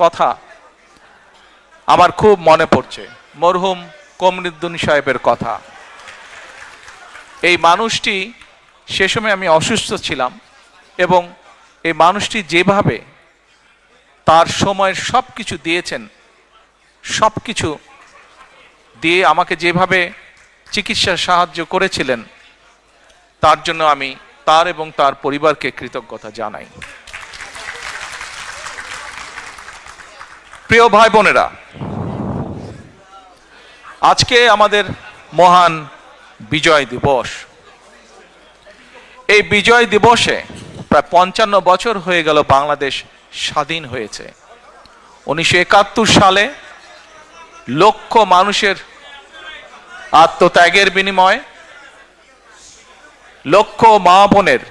কথা আমার খুব মনে পড়ছে, মরহুম কমরুদ্দিন সাহেবের কথা। এই মানুষটি, সে সময় আমি অসুস্থ ছিলাম, এবং এই মানুষটি যেভাবে তার সময়ের সব কিছু দিয়েছেন, সব কিছু দিয়ে আমাকে যেভাবে চিকিৎসার সাহায্য করেছিলেন, তার জন্য আমি তার এবং তার পরিবারকে কৃতজ্ঞতা জানাই। প্রিয় ভাই বোনেরা, আজকে আমাদের মহান বিজয় দিবস। এই বিজয় দিবসে প্রায় 55 বছর হয়ে গেল বাংলাদেশ স্বাধীন হয়েছে। 1971 সালে লক্ষ মানুষের আত্মত্যাগের বিনিময়ে, লক্ষ মা বোনের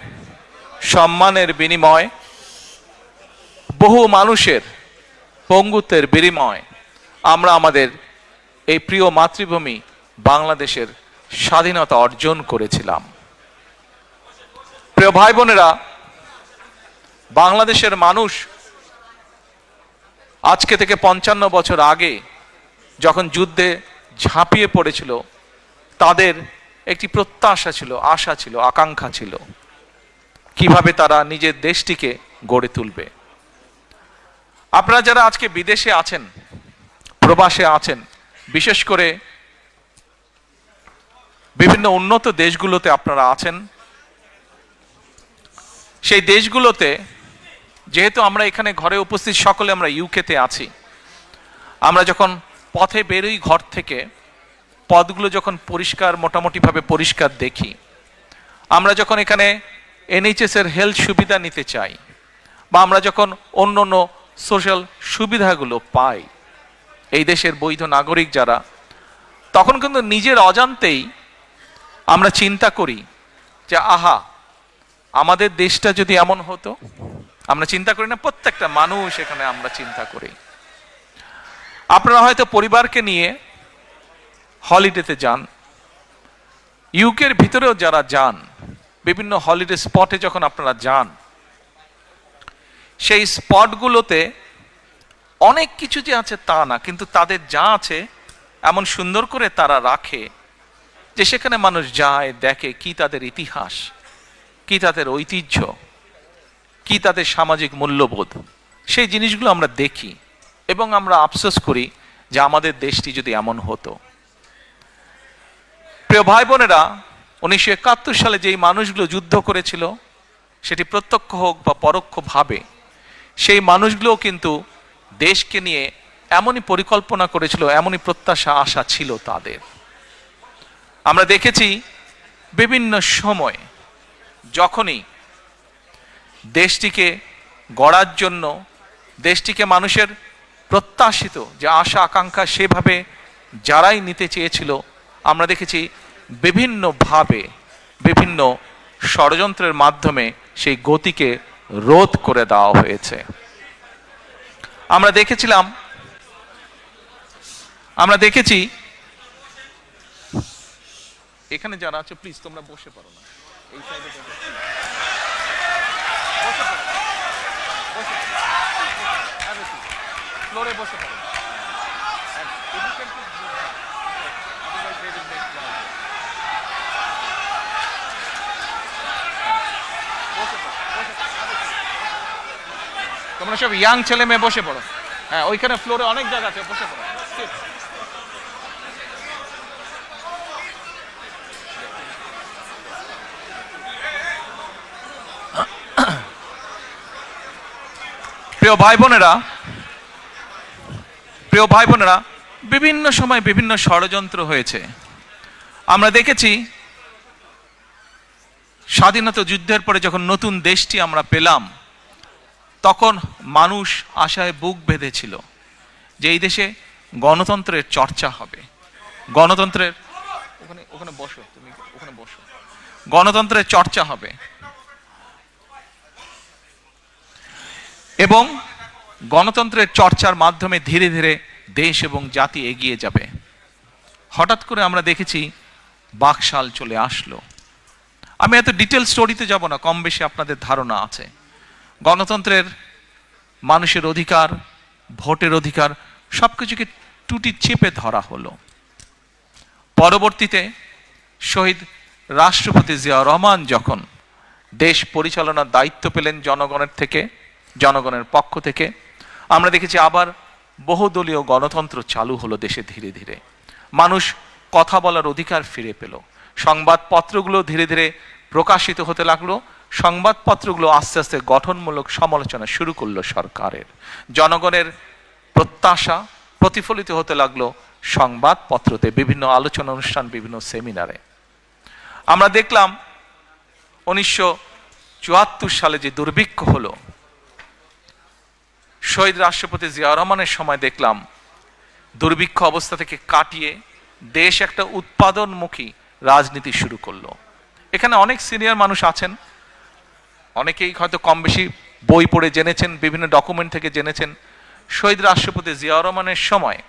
সম্মানের বিনিময়ে, বহু মানুষের পঙ্গুত্বের বিনিময়ে আমরা আমাদের এই প্রিয় মাতৃভূমি বাংলাদেশের স্বাধীনতা অর্জন করেছিলাম। প্রিয় ভাই বোনেরা, বাংলাদেশের মানুষ আজকে থেকে 55 বছর আগে যখন যুদ্ধে ঝাঁপিয়ে পড়েছিল, তাদের একটি প্রত্যাশা ছিল, আশা ছিল, আকাঙ্ক্ষা ছিল কিভাবে তারা নিজের দেশটিকে গড়ে তুলবে। আপনারা যারা আজকে বিদেশে আছেন, প্রবাসে আছেন, বিশেষ করে বিভিন্ন উন্নত দেশগুলোতে আপনারা আছেন, সেই দেশগুলোতে যেহেতু আমরা এখানে ঘরে উপস্থিত সকলে আমরা ইউকেতে আছি, আমরা যখন পথে বেরোই ঘর থেকে, পথগুলো যখন পরিষ্কার, মোটামুটিভাবে পরিষ্কার দেখি, আমরা যখন এখানে NHS এর হেলথ সুবিধা নিতে চাই, বা আমরা যখন অন্য অন্য সোশ্যাল সুবিধাগুলো পাই এই দেশের বৈধ নাগরিক যারা, তখন কিন্তু নিজের অজান্তেই আমরা চিন্তা করি যে আহা, আমাদের দেশটা যদি এমন হতো। আমরা চিন্তা করি না? প্রত্যেকটা মানুষ এখানে আমরা চিন্তা করি। আপনারা হয়তো পরিবারকে নিয়ে হলিডেতে যান, ইউকের ভিতরেও যারা যান, বিভিন্ন হলিডে স্পটে যখন আপনারা যান, সেই স্পটগুলোতে অনেক কিছু যে আছে তা না, কিন্তু তাদের যা আছে এমন সুন্দর করে তারা রাখে যে সেখানে মানুষ যায়, দেখে কি তাদের ইতিহাস, কি তাদের ঐতিহ্য, কি তাদের সামাজিক মূল্যবোধ। সেই জিনিসগুলো আমরা দেখি এবং আমরা আফসোস করি যে আমাদের দেশটি যদি এমন হতো। প্রিয় ভাই বোনেরা, 1971 সালে যেই মানুষগুলো যুদ্ধ করেছিল, সেটি প্রত্যক্ষ হোক বা পরোক্ষভাবে, সেই মানুষগুলো কিন্তু দেশকে নিয়ে এমনই পরিকল্পনা করেছিল, এমনই প্রত্যাশা, আশা ছিল তাদের। আমরা দেখেছি বিভিন্ন সময় যখনই দেশটিকে গড়ার জন্য, দেশটিকে মানুষের প্রত্যাশিত যে আশা আকাঙ্ক্ষা সেভাবে যারাই নিতে চেয়েছিল, আমরা দেখেছি বিভিন্নভাবে, বিভিন্ন ষড়যন্ত্রের মাধ্যমে সেই গতিকে রোধ করে দেওয়া হয়েছে। আমরা দেখেছি এখানে যারা আছে, প্লিজ তোমরা বসে পারো না, এই সাইডে ফ্লোরে বসে পারো। তোমরা সব ইয়াং ছেলে মেয়ে বসে পড়ো। হ্যাঁ, ওইখানে ফ্লোরে অনেক জায়গা আছে, বসে পড়ো। প্রিয় ভাই বোনেরা, বিভিন্ন সময় বিভিন্ন ষড়যন্ত্র হয়েছে। আমরা দেখেছি স্বাধীনতা যুদ্ধের পরে যখন নতুন দেশটি আমরা পেলাম, তখন মানুষ আশায় বুক বেঁধেছিল যে এই দেশে গণতন্ত্রের চর্চা হবে, গণতন্ত্রের ওখানে বসো, তুমি ওখানে বসো, গণতন্ত্রের চর্চা হবে এবং গণতন্ত্রের চর্চার মাধ্যমে ধীরে ধীরে দেশ এবং জাতি এগিয়ে যাবে। হঠাৎ করে আমরা দেখেছি বাকশাল চলে আসলো। আমি এত ডিটেল স্টোরিতে যাব না, কম বেশি আপনাদের ধারণা আছে। গণতন্ত্রের, মানুষের অধিকার, ভোটের অধিকার, সবকিছুকে টুটি চেপে ধরা হলো। পরবর্তীতে শহীদ রাষ্ট্রপতি জিয়াউর রহমান যখন দেশ পরিচালনার দায়িত্ব পেলেন জনগণের পক্ষ থেকে, আমরা দেখেছি আবার বহুদলীয় গণতন্ত্র চালু হলো দেশে ধীরে ধীরে। মানুষ কথা বলার অধিকার ফিরে পেল। সংবাদপত্রগুলো ধীরে ধীরে প্রকাশিত হতে লাগলো। সংবাদপত্রগুলো আস্তে আস্তে গঠনমূলক সমালোচনা শুরু করলো সরকারের। জনগণের প্রত্যাশা প্রতিফলিত হতে লাগলো সংবাদপত্রতে, বিভিন্ন আলোচনা অনুষ্ঠান, বিভিন্ন সেমিনারে। আমরা দেখলাম 1974 সালে যে দুর্ভিক্ষ হলো, শহীদ রাষ্ট্রপতি জিয়াউর রহমানের সময় দেখলাম দুর্ভিক্ষ অবস্থা থেকে কাটিয়ে দেশ একটা উৎপাদনমুখী রাজনীতি শুরু করলো। এখানে অনেক সিনিয়র মানুষ আছেন, অনেকেই হয়তো কম বেশি বই পড়ে জেনেছেন, বিভিন্ন ডকুমেন্ট থেকে জেনেছেন, শহীদ রাষ্ট্রপতি জিয়াউর রহমানের সময়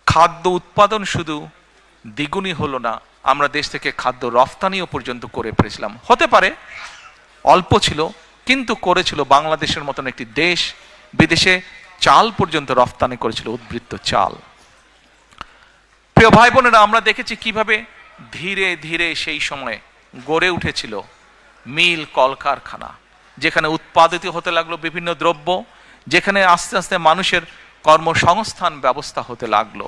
খাদ্য উৎপাদন শুধু দ্বিগুণই হলো না, আমরা দেশ থেকে খাদ্য রফতানিও পর্যন্ত করে পেরেছিলাম। হতে পারে অল্প ছিল, কিন্তু করেছিল। বাংলাদেশের মতন একটি দেশ বিদেশে চাল পর্যন্ত রফতানি করেছিল, উদ্বৃত্ত চাল। প্রিয় ভাই বোনেরা, আমরা দেখেছি কিভাবে ধীরে ধীরে সেই সময় গড়ে উঠেছিল মিল, কলকারখানা, যেখানে উৎপাদিত হতে লাগলো বিভিন্ন দ্রব্য, যেখানে আস্তে আস্তে মানুষের কর্মসংস্থান ব্যবস্থা হতে লাগলো।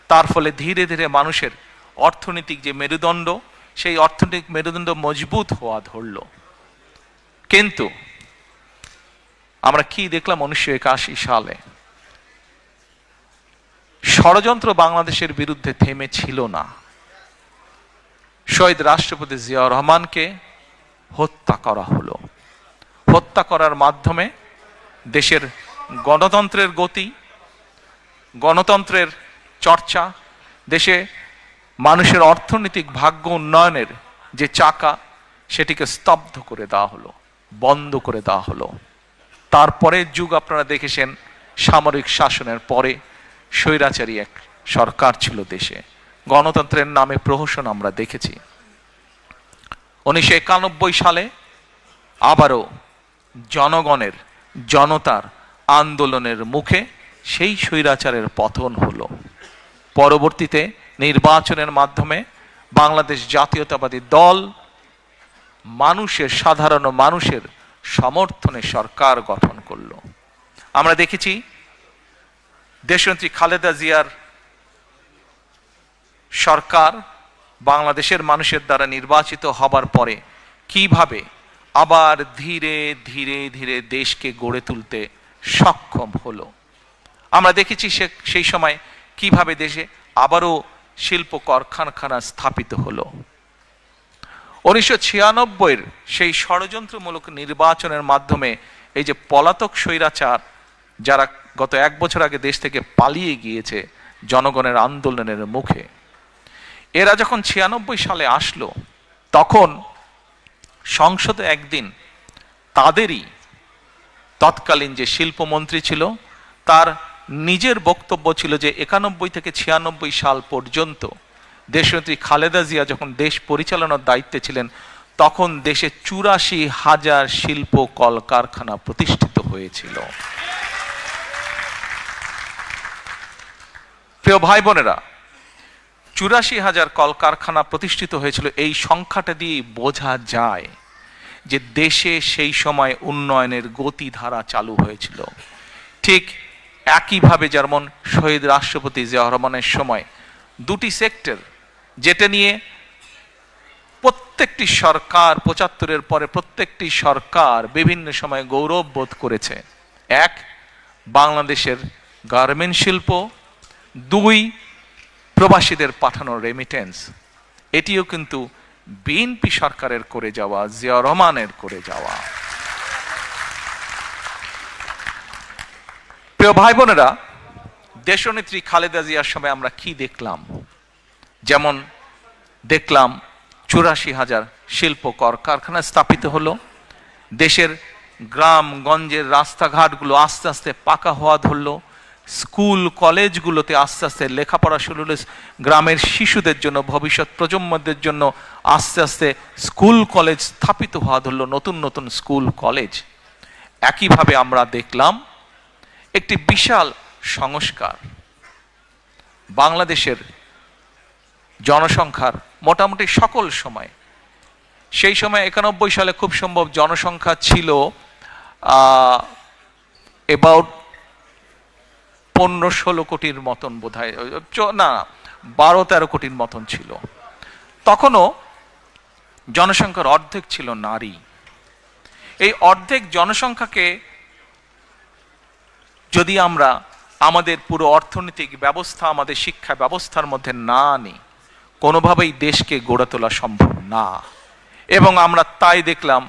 তার ফলে ধীরে ধীরে মানুষের অর্থনৈতিক যে মেরুদণ্ড, সেই অর্থনৈতিক মেরুদণ্ড মজবুত হওয়া ধরল। কিন্তু আমরা কি দেখলাম 1981 সালে? ষড়যন্ত্র বাংলাদেশের বিরুদ্ধে থেমে ছিল না। শহীদ রাষ্ট্রপতি জিয়াউর রহমানকে হত্যা করা হলো। হত্যা করার মাধ্যমে দেশের গণতন্ত্রের গতি, গণতন্ত্রের চর্চা, দেশে মানুষের অর্থনৈতিক ভাগ্য উন্নয়নের যে চাকা, সেটিকে স্তব্ধ করে দেওয়া হলো, বন্ধ করে দেওয়া হলো। তারপরের যুগ আপনারা দেখেছেন, সামরিক শাসনের পরে স্বৈরাচারী এক সরকার ছিল দেশে, গণতন্ত্রের নামে প্রহসন আমরা দেখেছি। 1991 সালে আবারও জনতার আন্দোলনের মুখে সেই স্বৈরাচারের পতন হলো। পরবর্তীতে নির্বাচনের মাধ্যমে বাংলাদেশ জাতীয়তাবাদী দল সাধারণ মানুষের সমর্থনে সরকার গঠন করলো। আমরা দেখেছি দেশনেত্রী খালেদা জিয়ার সরকার বাংলাদেশের মানুষের দ্বারা নির্বাচিত হবার পরে কিভাবে আবার ধীরে ধীরে ধীরে দেশকে গড়ে তুলতে সক্ষম হলো। আমরা দেখেছি সেই সময় কিভাবে দেশে আবারও শিল্প কারখানা স্থাপিত হলো। 1996 সেই ষড়যন্ত্রমূলক নির্বাচনের মাধ্যমে এই যে পলাতক স্বৈরাচার, যারা গত 1 বছর আগে দেশ থেকে পালিয়ে গিয়েছে জনগণের আন্দোলনের মুখে, এরা যখন 96 সালে আসলো, তখন সংসদে একদিন তাদেরই তৎকালীন যে শিল্পমন্ত্রী ছিল, তার নিজের বক্তব্য ছিল যে 91 থেকে 96 সাল পর্যন্ত দেশনেত্রী খালেদা জিয়া যখন দেশ পরিচালনার দায়িত্বে ছিলেন, তখন দেশে 84,000 শিল্প কলকারখানা প্রতিষ্ঠিত হয়েছিল। প্রিয় ভাই বোনেরা, 84,000 কলকারখানা প্রতিষ্ঠিত হয়েছিল। এই সংখ্যাটা দিয়ে বোঝা যায় যে দেশে সেই সময় উন্নয়নের গতিধারা চালু হয়েছিল। ঠিক একইভাবে যেমন শহীদ রাষ্ট্রপতি জিয়াউর রহমানের সময় দুটি সেক্টর, যেটা নিয়ে প্রত্যেকটি সরকার 75-এর পরে প্রত্যেকটি সরকার বিভিন্ন সময় গৌরব বোধ করেছে। এক, বাংলাদেশের গার্মেন্ট শিল্প, দুই, প্রবাসীদের পাঠানো রেমিটেন্স। এটিও কিন্তু বিএনপি সরকারের করে যাওয়া, জিয়াউর রহমানের করে যাওয়া। প্রিয় ভাই বোনেরা, দেশনেত্রী খালেদা জিয়ার সময় আমরা কি দেখলাম? যেমন দেখলাম 84,000 শিল্প কারখানা স্থাপিত হলো। দেশের গ্রাম গঞ্জের রাস্তাঘাটগুলো আস্তে আস্তে পাকা হওয়া ধরলো। স্কুল কলেজগুলোতে আস্তে আস্তে লেখাপড়া শুরু হলো। গ্রামের শিশুদের জন্য, ভবিষ্যৎ প্রজন্মদের জন্য আস্তে আস্তে স্কুল কলেজ স্থাপিত হওয়া ধরলো, নতুন নতুন স্কুল কলেজ। একইভাবে আমরা দেখলাম একটি বিশাল সংস্কার। বাংলাদেশের জনসংখ্যার মোটামুটি সকল সময়, সেই সময় 91 সালে খুব সম্ভব জনসংখ্যা ছিল অ্যাবাউট 15-16 কোটির মতন বোধহয়, না 12-13 কোটির মতন ছিল। তখনও জনসংখ্যার অর্ধেক ছিল নারী। এই অর্ধেক জনসংখ্যাকে যদি আমরা আমাদের পুরো অর্থনৈতিক ব্যবস্থা, আমাদের শিক্ষা ব্যবস্থার মধ্যে না আনি, কোনোভাবেই দেশকে গড়ে তোলা সম্ভব না। এবং আমরা তাই দেখলাম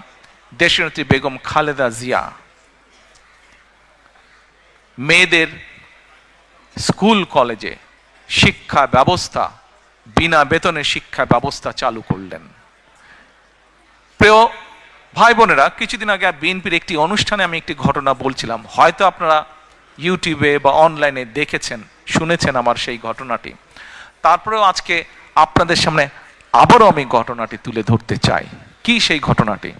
দেশনেত্রী বেগম খালেদা জিয়া মেয়েদের স্কুল কলেজে শিক্ষা ব্যবস্থা, বিনা বেতনে শিক্ষা ব্যবস্থা চালু করলেন। প্রিয় ভাই বোনেরা, কিছুদিন আগে বিএনপির একটি অনুষ্ঠানে আমি একটি ঘটনা বলছিলাম, হয়তো আপনারা ইউটিউবে বা অনলাইনে দেখেছেন, শুনেছেন আমার সেই ঘটনাটি। তারপরেও আজকে আপনাদের সামনে আবারও আমি ঘটনাটি তুলে ধরতে চাই। কি সেই ঘটনাটি?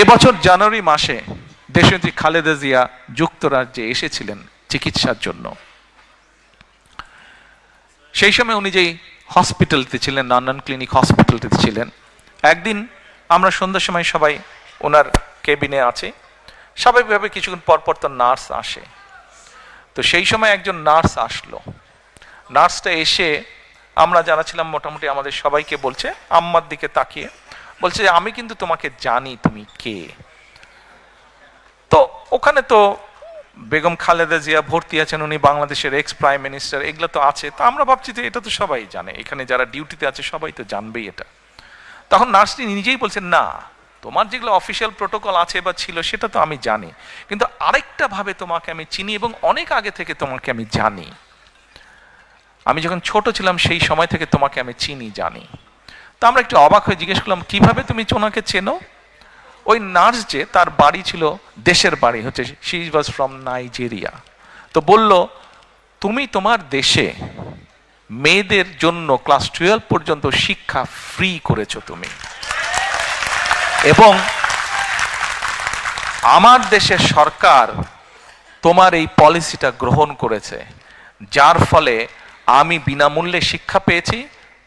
এবছর জানুয়ারি মাসে দেশনেত্রী খালেদা জিয়া যুক্তরাজ্যে এসেছিলেন চিকিৎসার জন্য। সেই সময় উনি যেই হসপিটালতে ছিলেন, লন্ডন ক্লিনিক হসপিটালতে ছিলেন, একদিন আমরা সন্ধ্যার সময় সবাই ওনার কেবিনে আছি, স্বাভাবিকভাবে কিছুক্ষণ পরপর তো নার্স আসে। তো সেই সময় একজন নার্স আসলো। নার্সটা এসে আমরা যারা ছিলাম মোটামুটি আমাদের সবাইকে বলছে, আম্মার দিকে তাকিয়ে বলছে, আমি কিন্তু তোমাকে জানি, তুমি কে। তো ওখানে তো বেগম খালেদা জিয়া ভর্তি আছেন, উনি বাংলাদেশের এক্স প্রাইম মিনিস্টার, এগুলো তো আছে। তো আমরা ভাবছি যে এটা তো সবাই জানে, এখানে যারা ডিউটিতে আছে সবাই তো জানবেই এটা। তখন নার্সটি নিজেই বলছেন, না, তোমার যেগুলো অফিসিয়াল প্রোটোকল আছে বা ছিল সেটা তো আমি জানি, কিন্তু আরেকটা ভাবে তোমাকে আমি চিনি এবং অনেক আগে থেকে তোমাকে আমি জানি। আমি যখন ছোট ছিলাম সেই সময় থেকে তোমাকে আমি চিনি, জানি। তো আমরা একটু অবাক হয়ে জিজ্ঞেস করলাম, কিভাবে তুমি ওনাকে চেনো? ওই নার্স যে, তার বাড়ি ছিল, দেশের বাড়ি হচ্ছে, শি ওয়াজ ফ্রম নাইজেরিয়া। তো বলল, তুমি তোমার দেশে মেয়েদের জন্য ক্লাস 12 পর্যন্ত শিক্ষা ফ্রি করেছো তুমি, এবং আমার দেশের সরকার তোমার এই পলিসিটা গ্রহণ করেছে, যার ফলে আমি বিনামূল্যে শিক্ষা পেয়েছি,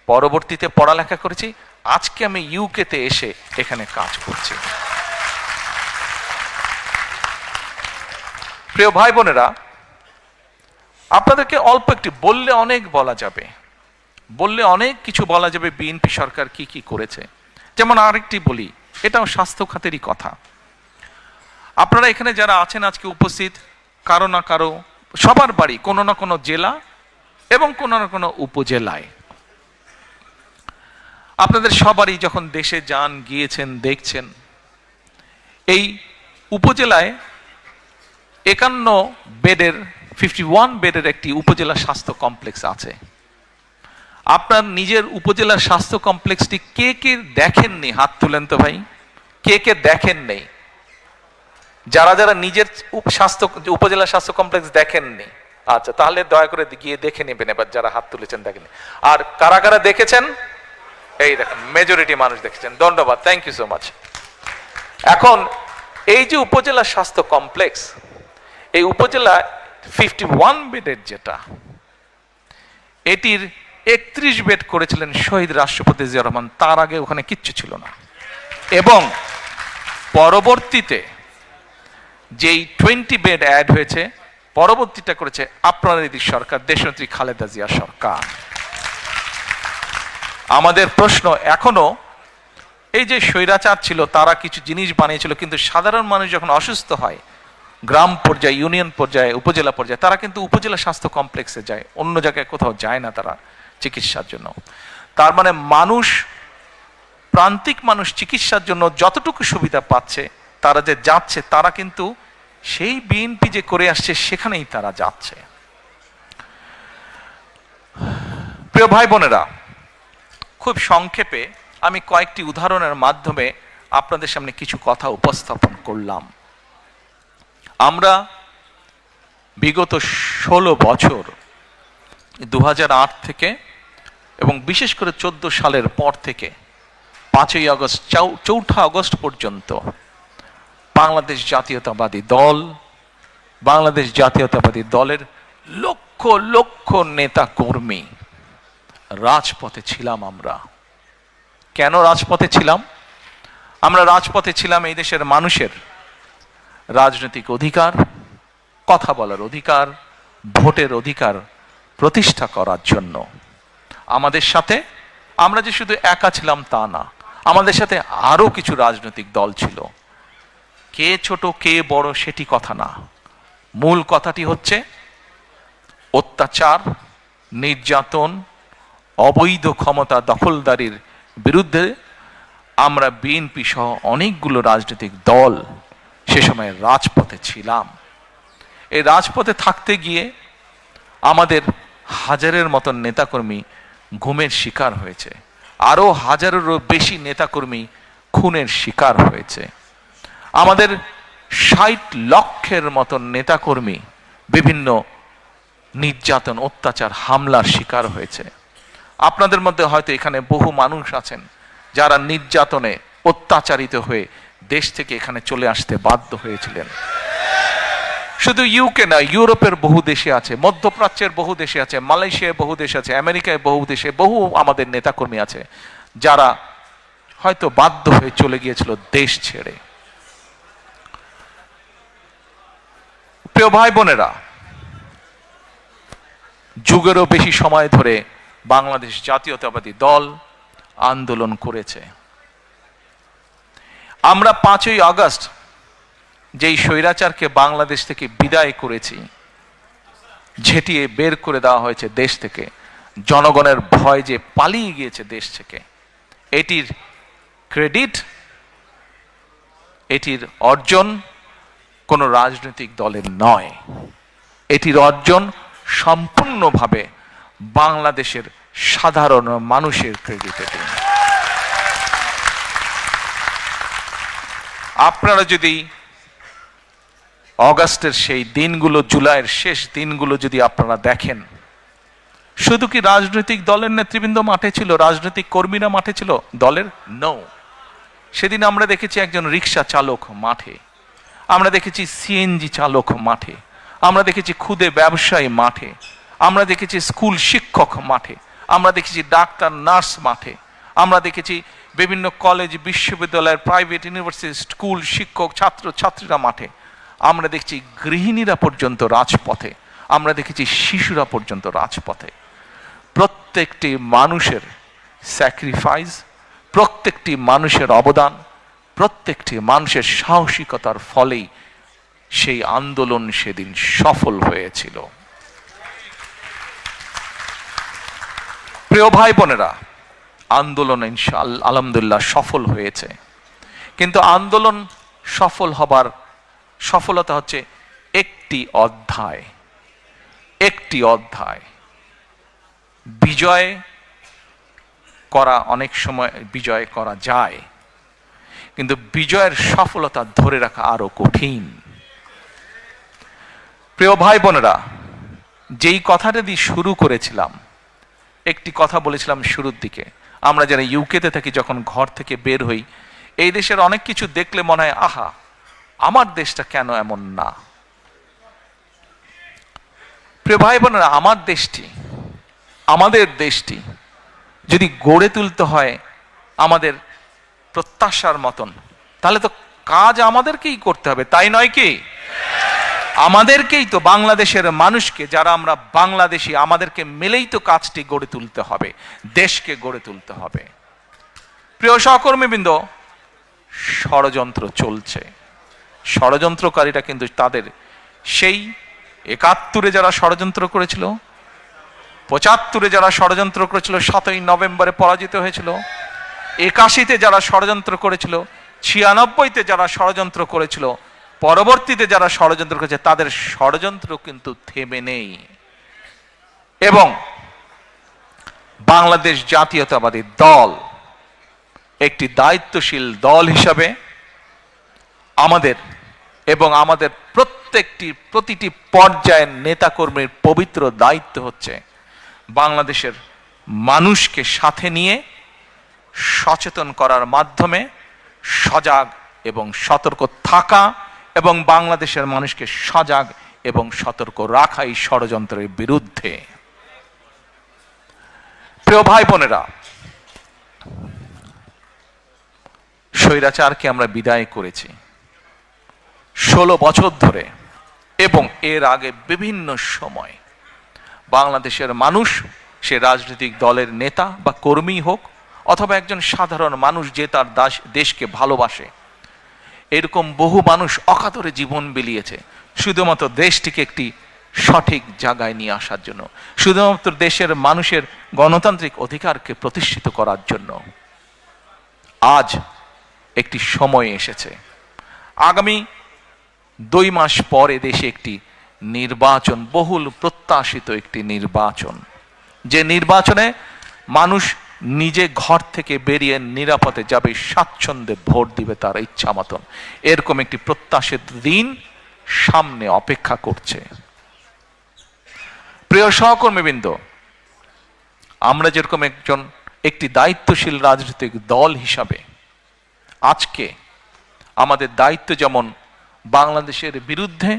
পরবর্তীতে পড়ালেখা করেছি, আজকে আমি ইউকেতে এসে এখানে কাজ করছি। প্রিয় ভাই বোনেরা, আপনাদেরকে অল্প একটি বললে অনেক বলা যাবে, বললে অনেক কিছু বলা যাবে বিএনপি সরকার কি কি করেছে। যেমন আরেকটি বলি, এটাও স্বাস্থ্য খাতেরই কথা। আপনারা এখানে যারা আছেন আজকে উপস্থিত, কারো না কারো, সবার বাড়ি কোনো না কোনো জেলা এবং কোনো না কোনো উপজেলায়। আপনাদের সবারই যখন দেশে যান, গিয়েছেন, দেখছেন, এই উপজেলায় 51 বেডের একটি উপজেলা স্বাস্থ্য কমপ্লেক্স আছে। আপনার নিজের উপজেলার স্বাস্থ্য কমপ্লেক্সটি কে কে দেখেননি? হাত তুলেন তো ভাই, কে কে দেখেননি? যারা যারা নিজের উপজেলা স্বাস্থ্য কমপ্লেক্স দেখেননি, আচ্ছা, তাহলে দয়া করে গিয়ে দেখে নেবেন এবার, যারা হাত তুলেছেন দেখেননি। আর কারা কারা দেখেছেন? এই দেখেন, মেজরিটি মানুষ দেখেছেন, ধন্যবাদ, থ্যাংক ইউ সো মাচ। এখন এই যে উপজেলা স্বাস্থ্য কমপ্লেক্স, এই উপজেলা 51 বেডের যেটা, এটির 31 বেড করেছিলেন শহীদ রাষ্ট্রপতি জিয়া রহমান, তার আগে ওখানে কিচ্ছু ছিল না। এবং পরবর্তীতে যেই 20 বেড অ্যাড হয়েছে, পরবর্তীটা করেছে আপনাদের সরকার, দেশনেত্রী খালেদা জিয়া সরকার। আমাদের প্রশ্ন এখনো, এই যে স্বৈরাচার ছিল তারা কিছু জিনিস বানিয়েছিল, কিন্তু সাধারণ মানুষ যখন অসুস্থ হয়, গ্রাম পর্যায়ে, ইউনিয়ন পর্যায়ে, উপজেলা পর্যায়ে, তারা কিন্তু উপজেলা স্বাস্থ্য কমপ্লেক্সে যায়, অন্য জায়গায় কোথাও যায় না তারা চিকিৎসার জন্য। তার মানে মানুষ, প্রান্তিক মানুষ চিকিৎসার জন্য যতটুকু সুবিধা পাচ্ছে, তারা যে যাচ্ছে, তারা কিন্তু সেই বিএনপি যে করে আসছে সেখানেই তারা যাচ্ছে। প্রিয় ভাই বোনেরা, খুব সংক্ষেপে আমি কয়েকটি উদাহরণের মাধ্যমে আপনাদের সামনে কিছু কথা উপস্থাপন করলাম। আমরা বিগত 16 বছর, 2008 থেকে এবং বিশেষ করে 14 সালের পর থেকে 5ই আগস্ট, 4 আগস্ট পর্যন্ত বাংলাদেশ জাতীয়তাবাদী দল বাংলাদেশ জাতীয়তাবাদী দলের লক্ষ লক্ষ নেতা কর্মী রাজপথে ছিলাম। আমরা কেন রাজপথে ছিলাম? আমরা রাজপথে ছিলাম এই দেশের মানুষের রাজনৈতিক অধিকার, কথা বলার অধিকার, ভোটের অধিকার প্রতিষ্ঠা করার জন্য। আমাদের সাথে আমরা যে শুধু একা ছিলাম তা না, আমাদের সাথে আরো কিছু রাজনৈতিক দল ছিল। কে ছোট কে বড় সেটি কথা না, মূল কথাটি হচ্ছে অত্যাচার, নির্যাতন, অবৈধ ক্ষমতা দখলদারির বিরুদ্ধে আমরা বিএনপি সহ অনেকগুলো রাজনৈতিক দল সে সময় রাজপথে ছিলাম। এই রাজপথে থাকতে গিয়ে আমাদের হাজারের মতন নেতাকর্মী গুমের শিকার হয়েছে, আরো হাজারেরও বেশি নেতাকর্মী খুনের শিকার হয়েছে। আমাদের ৬০ লক্ষের মতন নেতাকর্মী বিভিন্ন নির্যাতন, অত্যাচার, হামলার শিকার হয়েছে। আপনাদের মধ্যে হয়তো এখানে বহু মানুষ আছেন যারা নির্যাতনে অত্যাচারিত হয়ে দেশ থেকে এখানে চলে আসতে বাধ্য হয়েছিলেন। শুধু ইউকে না, ইউরোপের বহু দেশে আছে, মধ্যপ্রাচ্যের বহু দেশে আছে, মালয়েশিয়ায় বহু দেশ আছে, আমেরিকায় বহু দেশে বহু আমাদের নেতাকর্মী আছে যারা হয়তো বাধ্য হয়ে চলে গিয়েছিল দেশ ছেড়ে। প্রিয় ভাই বোনেরা, যুগেরও বেশি সময় ধরে বাংলাদেশ জাতীয়তাবাদী দল আন্দোলন করেছে। আমরা ৫ই আগস্ট যেই স্বৈরাচারকে বাংলাদেশ থেকে বিদায় করেছি, ঝেঁটিয়ে বের করে দেওয়া হয়েছে দেশ থেকে, জনগণের ভয় যে পালিয়ে গিয়েছে দেশ থেকে, এটির ক্রেডিট, এটির অর্জন কোনো রাজনৈতিক দলের নয়। এটির অর্জন সম্পূর্ণভাবে বাংলাদেশের সাধারণ মানুষের ক্রেডিট। আপনারা যদি অগাস্টের সেই দিনগুলো, জুলাইয়ের শেষ দিনগুলো যদি আপনারা দেখেন, শুধু কি রাজনৈতিক দলের নেতৃবৃন্দ মাঠে ছিল, রাজনৈতিক কর্মীরা মাঠে ছিল দলের? নো। সেদিন আমরা দেখেছি একজন রিক্সা চালক মাঠে, আমরা দেখেছি সিএনজি চালক মাঠে, আমরা দেখেছি ক্ষুদে ব্যবসায়ী মাঠে, আমরা দেখেছি স্কুল শিক্ষক মাঠে, আমরা দেখেছি ডাক্তার নার্স মাঠে, আমরা দেখেছি বিভিন্ন কলেজ, বিশ্ববিদ্যালয়ের, প্রাইভেট ইউনিভার্সিটি, স্কুল শিক্ষক, ছাত্র ছাত্রীরা মাঠে, আমরা দেখছি গৃহিণীরা পর্যন্ত রাজপথে, আমরা দেখেছি শিশুরা পর্যন্ত রাজপথে। প্রত্যেকটি মানুষের স্যাক্রিফাইস, প্রত্যেকটি মানুষের অবদান, প্রত্যেকটি মানুষের সাহসিকতার ফলেই সেই আন্দোলন সেদিন সফল হয়েছিল। প্রিয় ভাই বোনেরা, আন্দোলন ইনশাআল্লাহ আলহামদুলিল্লাহ সফল হয়েছে, কিন্তু আন্দোলন সফল হবার সফলতা হচ্ছে একটি অধ্যায়। একটি অধ্যায়। বিজয় করা অনেক সময় বিজয় করা যায়, কিন্তু বিজয়ের সফলতা ধরে রাখা আরো কঠিন। প্রিয় ভাই বোনেরা, যেই কথাটা দিয়ে শুরু করেছিলাম, একটি কথা বলেছিলাম শুরুর দিকে, আমরা যারা ইউকেতে থাকি যখন ঘর থেকে বের হই, এই দেশের অনেক কিছু দেখলে মনে হয় আহা, আমার দেশটা কেন এমন না। প্রিয় ভাই বোনেরা, আমার দেশটি, আমাদের দেশটি যদি গড়ে তুলতে হয় আমাদের প্রত্যাশার মতন, তাহলে তো কাজ আমাদেরকেই করতে হবে, তাই নয় কি? আমাদেরকেই তো, বাংলাদেশের মানুষকে যারা আমরা বাংলাদেশি, আমাদেরকে মিলেই তো কাজটি গড়ে তুলতে হবে, দেশকে গড়ে তুলতে হবে। প্রিয় সহকর্মীবৃন্দ, ষড়যন্ত্র চলছে। ষড়যন্ত্রকারীরা কিন্তু তাদের সেই ৭১-এ যারা ষড়যন্ত্র করেছিল, ৭৫-এ যারা ষড়যন্ত্র করেছিল, ৭ই নভেম্বরে পরাজিত হয়েছিল, ৮১-তে যারা ষড়যন্ত্র করেছিল, ৯৬-তে যারা ষড়যন্ত্র করেছিল, পরবর্তীতে যারা ষড়যন্ত্র করেছে, তাদের ষড়যন্ত্র কিন্তু থেমে নেই। এবং বাংলাদেশ জাতীয়তাবাদী দল একটি দায়িত্বশীল দল হিসাবে আমাদের এবং আমাদের প্রতিটি পর্যায়ের নেতাকর্মীর পবিত্র দায়িত্ব হচ্ছে বাংলাদেশের মানুষকে সাথে নিয়ে সচেতন করার মাধ্যমে সজাগ এবং সতর্ক থাকা এবং বাংলাদেশের মানুষকে সজাগ এবং সতর্ক রাখাই ষড়যন্ত্রের বিরুদ্ধে। প্রিয় ভাই বোনেরা, স্বৈরাচারকে আমরা বিদায় করেছি 16 বছর ধরে, এবং এর আগে বিভিন্ন সময় বাংলাদেশের মানুষ, সে রাজনৈতিক দলের নেতা বা কর্মী হোক অথবা একজন সাধারণ মানুষ যে তার দেশকে ভালোবাসে, এরকম বহু মানুষ অকাতরে জীবন বিলিয়েছে শুধুমাত্র দেশটিকে একটি সঠিক জায়গায় নিয়ে আসার জন্য, শুধুমাত্র দেশের মানুষের গণতান্ত্রিক অধিকারকে প্রতিষ্ঠিত করার জন্য। আজ একটি সময় এসেছে, আগামী 2 মাস পরে দেশে একটি নির্বাচন, বহুল প্রত্যাশিত একটি নির্বাচন, যে নির্বাচনে মানুষ নিজে ঘর থেকে বেরিয়ে নিরাপদে যাবে, স্বাচ্ছন্দ্যে ভোট দিবে তার ইচ্ছা মতন। এরকম একটি প্রত্যাশিত দিন সামনে অপেক্ষা করছে। প্রিয় সহকর্মীবৃন্দ, আমরা যেরকম একটি দায়িত্বশীল রাজনৈতিক দল হিসাবে আজকে আমাদের দায়িত্ব যেমন বাংলাদেশের বিরুদ্ধে,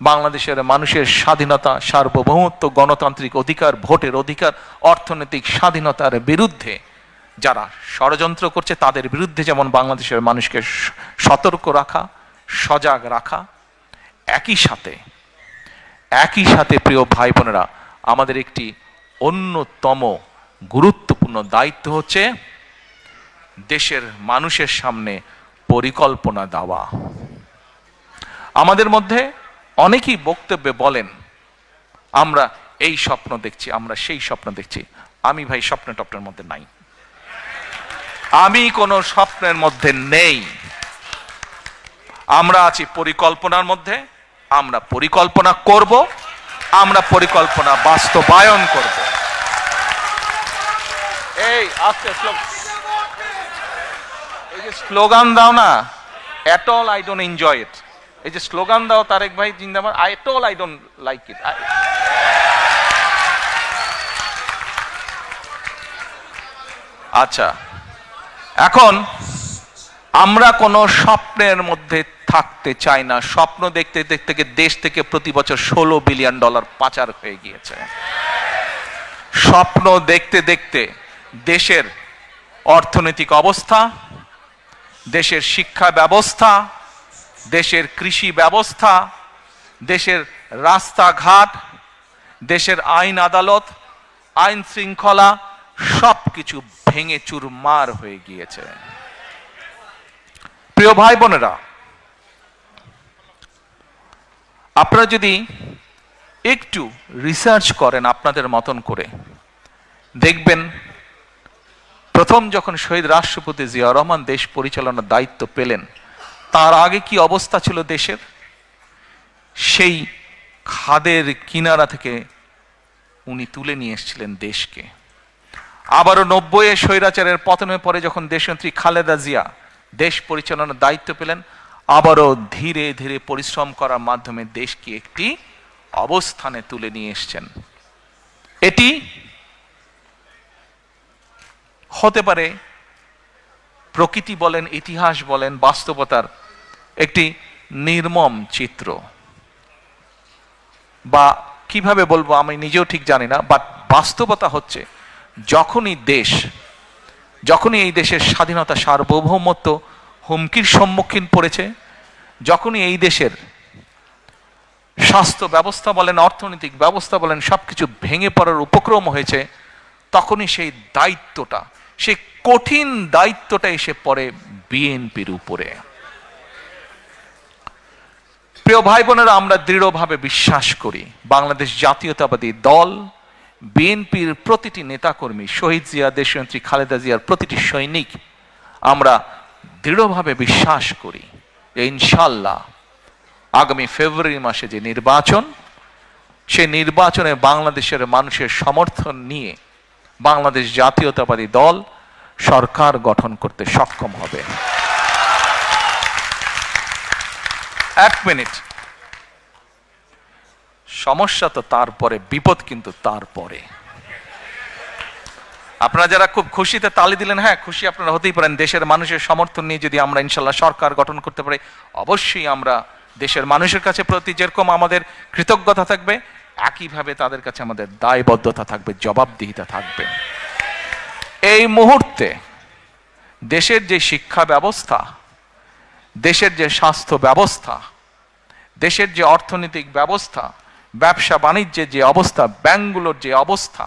বাংলাদেশের মানুষের স্বাধীনতা, সার্বভৌমত্ব, গণতান্ত্রিক অধিকার, ভোটের অধিকার, অর্থনৈতিক স্বাধীনতার বিরুদ্ধে যারা ষড়যন্ত্র করছে তাদের বিরুদ্ধে যেমন বাংলাদেশের মানুষকে সতর্ক রাখা, সজাগ রাখা, একই সাথে প্রিয় ভাই বোনেরা, আমাদের একটি অন্যতম গুরুত্বপূর্ণ দায়িত্ব হচ্ছে দেশের মানুষের সামনে পরিকল্পনা দেওয়া। আমাদের মধ্যে অনেকেই বক্তব্যে বলেন আমরা এই স্বপ্ন দেখছি, আমরা সেই স্বপ্ন দেখছি। আমি ভাই স্বপ্ন টপ্নের মধ্যে নাই, আমি কোনো স্বপ্নের মধ্যে নেই। আমরা আছি পরিকল্পনার মধ্যে, আমরা পরিকল্পনা করব, আমরা পরিকল্পনা বাস্তবায়ন করব। এই আজকে এই যে স্লোগান দাও না, at all I don't enjoy it. এই যে স্লোগান দাও তারেক ভাই জিন্দাবাদ, at all I don't like it. আচ্ছা, এখন আমরা কোনো স্বপ্নের মধ্যে থাকতে চাই না। স্বপ্ন দেখতে দেখতে দেশ থেকে প্রতি বছর $16 বিলিয়ন পাচার হয়ে গিয়েছে। স্বপ্ন দেখতে দেখতে দেশের অর্থনৈতিক অবস্থা, দেশের শিক্ষা ব্যবস্থা, দেশের কৃষি ব্যবস্থা, দেশের রাস্তাঘাট, দেশের আইন আদালত, আইন শৃঙ্খলা সবকিছু ভেঙে চুরমার হয়ে গিয়েছে। প্রিয় ভাই বোনেরা, আপনারা যদি একটু রিসার্চ করেন আপনাদের মতন করে, দেখবেন প্রথম যখন শহীদ রাষ্ট্রপতি জিয়াউর রহমান দেশ পরিচালনার দায়িত্ব পেলেন, তার আগে কি অবস্থা ছিল দেশের, সেই খাদের কিনারা থেকে উনি তুলে নিয়ে এসেছিলেন দেশকে। আবারও 90-এ স্বৈরাচারের পতনের পরে যখন দেশনেত্রী খালেদা জিয়া দেশ পরিচালনার দায়িত্ব পেলেন, আবারও ধীরে ধীরে পরিশ্রম করার মাধ্যমে দেশকে একটি অবস্থানে তুলে নিয়ে এসেছেন। এটি হতে পারে প্রকৃতি বলেন, ইতিহাস বলেন, বাস্তবতার একটি নির্মম চিত্র, বা কিভাবে বলবো আমি নিজেও ঠিক জানি না। বাট বাস্তবতা হচ্ছে যখনই এই দেশের স্বাধীনতা, সার্বভৌমত্ব হুমকির সম্মুখীন পড়েছে, যখনই এই দেশের স্বাস্থ্য ব্যবস্থা বলেন, অর্থনৈতিক ব্যবস্থা বলেন, সবকিছু ভেঙে পড়ার উপক্রম হয়েছে, তখনই সেই দায়িত্বটা, সেই কঠিন দায়িত্বটা এসে পড়ে বিএনপির উপরে। প্রিয় ভাই বোনেরা, আমরা দৃঢ়ভাবে বিশ্বাস করি বাংলাদেশ জাতীয়তাবাদী দল বিএনপির প্রতিটি নেতাকর্মী, শহীদ জিয়া, দেশনেত্রী খালেদা জিয়ার প্রতিটি সৈনিক, আমরা দৃঢ়ভাবে বিশ্বাস করি যে ইনশাল্লাহ আগামী ফেব্রুয়ারি মাসে যে নির্বাচন, সেই নির্বাচনে বাংলাদেশের মানুষের সমর্থন নিয়ে বাংলাদেশ জাতীয়তাবাদী দল সরকার গঠন করতে সক্ষম হবে। এক মিনিট, সমস্যা তো তারপরে, বিপদ কিন্তু তারপরে। আপনারা যারা খুব খুশিতে তালি দিলেন, হ্যাঁ খুশি আপনারা হতেই পারেন, দেশের মানুষের সমর্থন নিয়ে যদি আমরা ইনশাল্লাহ সরকার গঠন করতে পারি, অবশ্যই আমরা দেশের মানুষের কাছে প্রতি যেরকম আমাদের কৃতজ্ঞতা থাকবে, একইভাবে তাদের কাছে আমাদের দায়বদ্ধতা থাকবে, জবাবদিহিতা থাকবে। এই মুহূর্তে দেশের যে শিক্ষা ব্যবস্থা, দেশের যে স্বাস্থ্য ব্যবস্থা, দেশের যে অর্থনৈতিক ব্যবস্থা, ব্যবসা বাণিজ্যের যে অবস্থা, ব্যাংকগুলোর যে অবস্থা,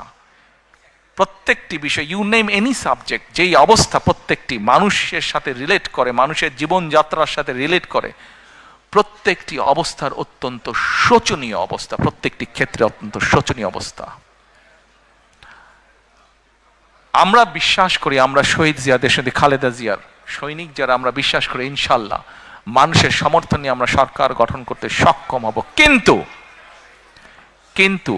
প্রত্যেকটি বিষয়, ইউ নেম এনি সাবজেক্ট, যেই অবস্থা প্রত্যেকটি মানুষের সাথে রিলেট করে, মানুষের জীবনযাত্রার সাথে রিলেট করে, প্রত্যেকটি অবস্থার অত্যন্ত শোচনীয় অবস্থা, প্রত্যেকটি ক্ষেত্রে অত্যন্ত শোচনীয় অবস্থা। আমরা বিশ্বাস করি, আমরা শহীদ জিয়া, দেশনেত্রী খালেদা জিয়ার সৈনিক যারা, আমরা বিশ্বাস করি ইনশাল্লাহ মানুষের সমর্থন নিয়ে আমরা সরকার গঠন করতে সক্ষম হব। কিন্তু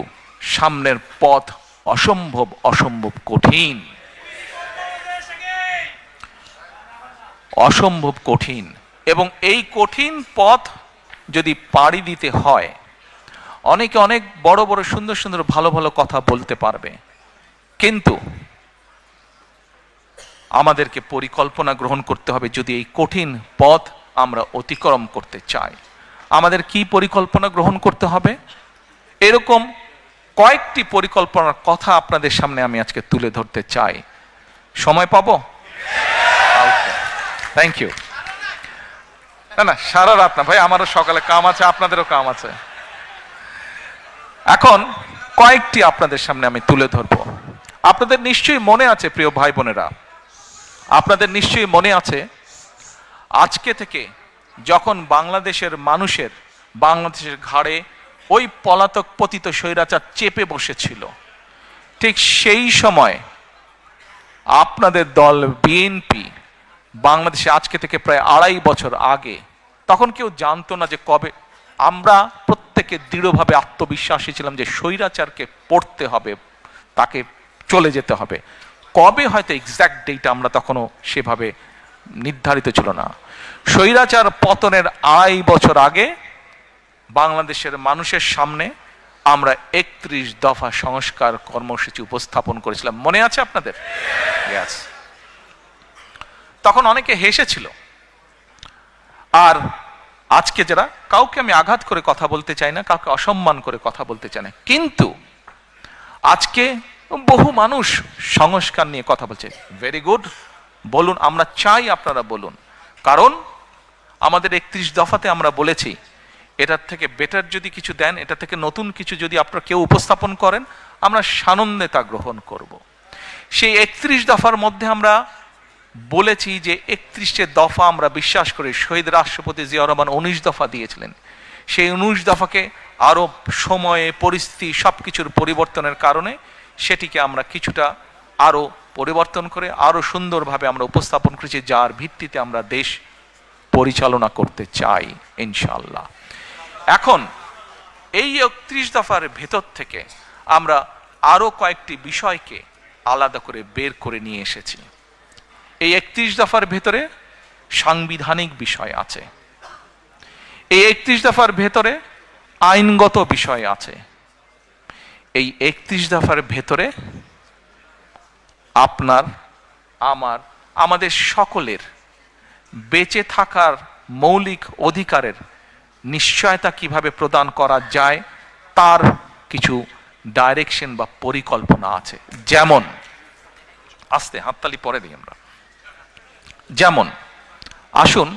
সামনের পথ অসম্ভব অসম্ভব কঠিন, অসম্ভব কঠিন। এবং এই কঠিন পথ যদি পাড়ি দিতে হয়, অনেকে অনেক বড় বড় সুন্দর সুন্দর ভালো ভালো কথা বলতে পারবে, কিন্তু আমাদেরকে পরিকল্পনা গ্রহণ করতে হবে যদি এই কঠিন পথ আমরা অতিক্রম করতে চাই। আমাদের কি পরিকল্পনা গ্রহণ করতে হবে? এরকম কয়েকটি পরিকল্পনার কথা আপনাদের সামনে আমি আজকে তুলে ধরতে চাই। সময় পাবো? Thank you. না সারা রাত না ভাই, আমারও সকালে কাম আছে, আপনাদেরও কাম আছে। এখন কয়েকটি আপনাদের সামনে আমি তুলে ধরবো। আপনাদের নিশ্চয়ই মনে আছে প্রিয় ভাই বোনেরা, আপনাদের নিশ্চয়ই মনে আছে আজকে থেকে যখন বাংলাদেশের মানুষের, বাংলাদেশের ঘাড়ে ওই পলাতক পতিত স্বৈরাচার চেপে বসেছিল, ঠিক সেই সময় আপনাদের দল বিএনপি বাংলাদেশে আজকে থেকে প্রায় 2.5 বছর আগে, তখন কেউ জানতো না যে কবে, আমরা প্রত্যেকে দৃঢ়ভাবে আত্মবিশ্বাসী ছিলাম যে স্বৈরাচারকে পড়তে হবে, তাকে চলে যেতে হবে। কবে হয়তো এক্সাক্ট ডেট আমরা তখনও সেভাবে নির্ধারিত ছিল না। স্বৈরাচার পতনের 2.5 বছর আগে বাংলাদেশের মানুষের সামনে আমরা 31 দফা সংস্কার কর্মসূচি উপস্থাপন করেছিলাম। মনে আছে আপনাদের? Yes. তখন অনেকে হেসেছিল। আর আজকে যারা, কাউকে আমি আঘাত করে কথা বলতে চাই না, কাউকে অসম্মান করে কথা বলতে চাই না, কিন্তু আজকে বহু মানুষ সংস্কার নিয়ে কথা বলছে। ভেরি গুড, বলুন, আমরা চাই আপনারা বলুন। কারণ আমাদের 31 দফাতে আমরা বলেছি এটার থেকে বেটার যদি কিছু দেন, এটা থেকে নতুন কিছু যদি আপনারা কেউ উপস্থাপন করেন, আমরা সানন্দে তা গ্রহণ করব। সেই 31 দফার মধ্যে আমরা বলেছি যে 31 দফা আমরা বিশ্বাস করি, শহীদ রাষ্ট্রপতি জিয়াউর রহমান 19 দফা দিয়েছিলেন। সেই 19 দফাকে আরো সময়ে, পরিস্থিতি, সবকিছুর পরিবর্তনের কারণে সেটিকে আমরা কিছুটা আরো পরিবর্তন করে আরো সুন্দরভাবে আমরা উপস্থাপন করেছি, যার ভিত্তিতে আমরা দেশ পরিচালনা করতে চাই ইনশাআল্লাহ। এখন এই 31 দফার ভেতর থেকে আমরা আরো কয়েকটি বিষয়কে আলাদা করে বের করে নিয়ে এসেছি। এই 31 দফার ভেতরে সাংবিধানিক বিষয় আছে, এই 31 দফার ভেতরে আইনগত বিষয় আছে, এই 31 দফার ভেতরে আপনার, আমার, আমাদের সকলের বেঁচে থাকার মৌলিক অধিকারের নিশ্চয়তা কিভাবে প্রদান করা যায় তার কিছু ডাইরেকশন বা পরিকল্পনা আছে। যেমন, আস্তে হাততালি পরে দিই আমরা, যেমন আসুন,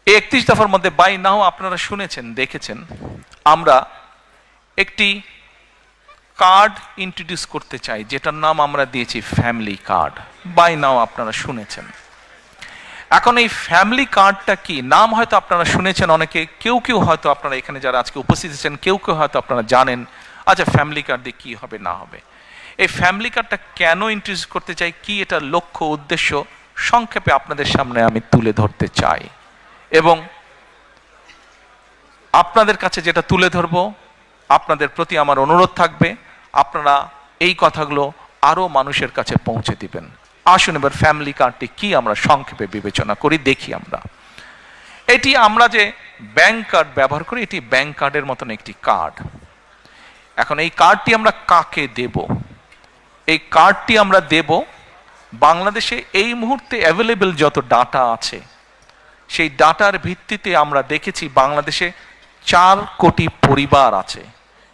31 দফার মধ্যে বাই নাও আপনারা শুনেছেন, দেখেছেন, আমরা একটি কার্ড ইন্ট্রোডিউস করতে চাই, যেটার নাম আমরা দিয়েছি ফ্যামিলি কার্ড। বাই নাও আপনারা শুনেছেন। এখন এই ফ্যামিলি কার্ডটা কি, নাম হয়তো আপনারা শুনেছেন অনেকে, কেউ কেউ হয়তো আপনারা এখানে যারা আজকে উপস্থিত আছেন কেউ কেউ হয়তো আপনারা জানেন, আচ্ছা ফ্যামিলি কার্ড দিয়ে কি হবে না হবে। এই ফ্যামিলি কার্ডটা কেন ইন্ট্রোডিউস করতে চাই, কি এটার লক্ষ্য উদ্দেশ্য, সংক্ষেপে আপনাদের সামনে আমি তুলে ধরতে চাই। এবং আপনাদের কাছে যেটা তুলে ধরবো, আপনাদের প্রতি আমার অনুরোধ থাকবে আপনারা এই কথাগুলো আরো মানুষের কাছে পৌঁছে দিবেন। আসুন এবার ফ্যামিলি কার্ডটি কি আমরা সংক্ষেপে বিবেচনা করি, দেখি আমরা। এটি আমরা যে ব্যাংক কার্ড ব্যবহার করি, এটি ব্যাংক কার্ডের মতন একটি কার্ড। এখন এই কার্ডটি আমরা কাকে দেব? এই কার্ডটি আমরা দেব বাংলাদেশে এই মুহূর্তে অ্যাভেলেবল যত ডাটা আছে সেই ডাটার ভিত্তিতে আমরা দেখেছি বাংলাদেশে 4 কোটি পরিবার আছে।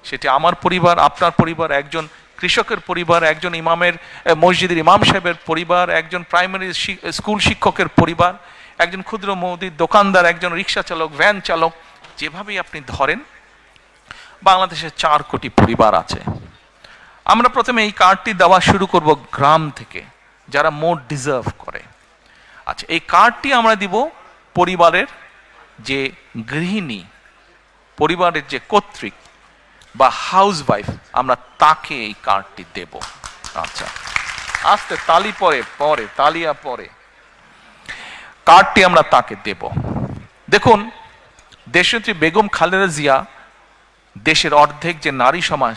সেটি আমার পরিবার, আপনার পরিবার, একজন কৃষকের পরিবার, একজন ইমামের মসজিদের ইমাম সাহেবের পরিবার, একজন প্রাইমারি স্কুল শিক্ষকের পরিবার, একজন ক্ষুদ্র মুদির দোকানদার, একজন রিক্সা চালক, ভ্যান চালক, যেভাবেই আপনি ধরেন বাংলাদেশে 4 কোটি পরিবার আছে। আমরা প্রথমে এই কার্ডটি দেওয়া শুরু করব গ্রাম থেকে, যারা মোর ডিজার্ভ করে। আচ্ছা, এই কার্ডটি আমরা দিব পরিবারের যে গৃহিণী, পরিবারের যে কর্ত্রী বা হাউসওয়াইফ, আমরা তাকে এই কার্ডটি দেব। আচ্ছা, আস্তে তালি পরে তালিয়া পরে কার্ডটি আমরা তাকে দেব। দেখুন, দেশনেত্রী বেগম খালেদা জিয়া দেশের অর্ধেক যে নারী সমাজ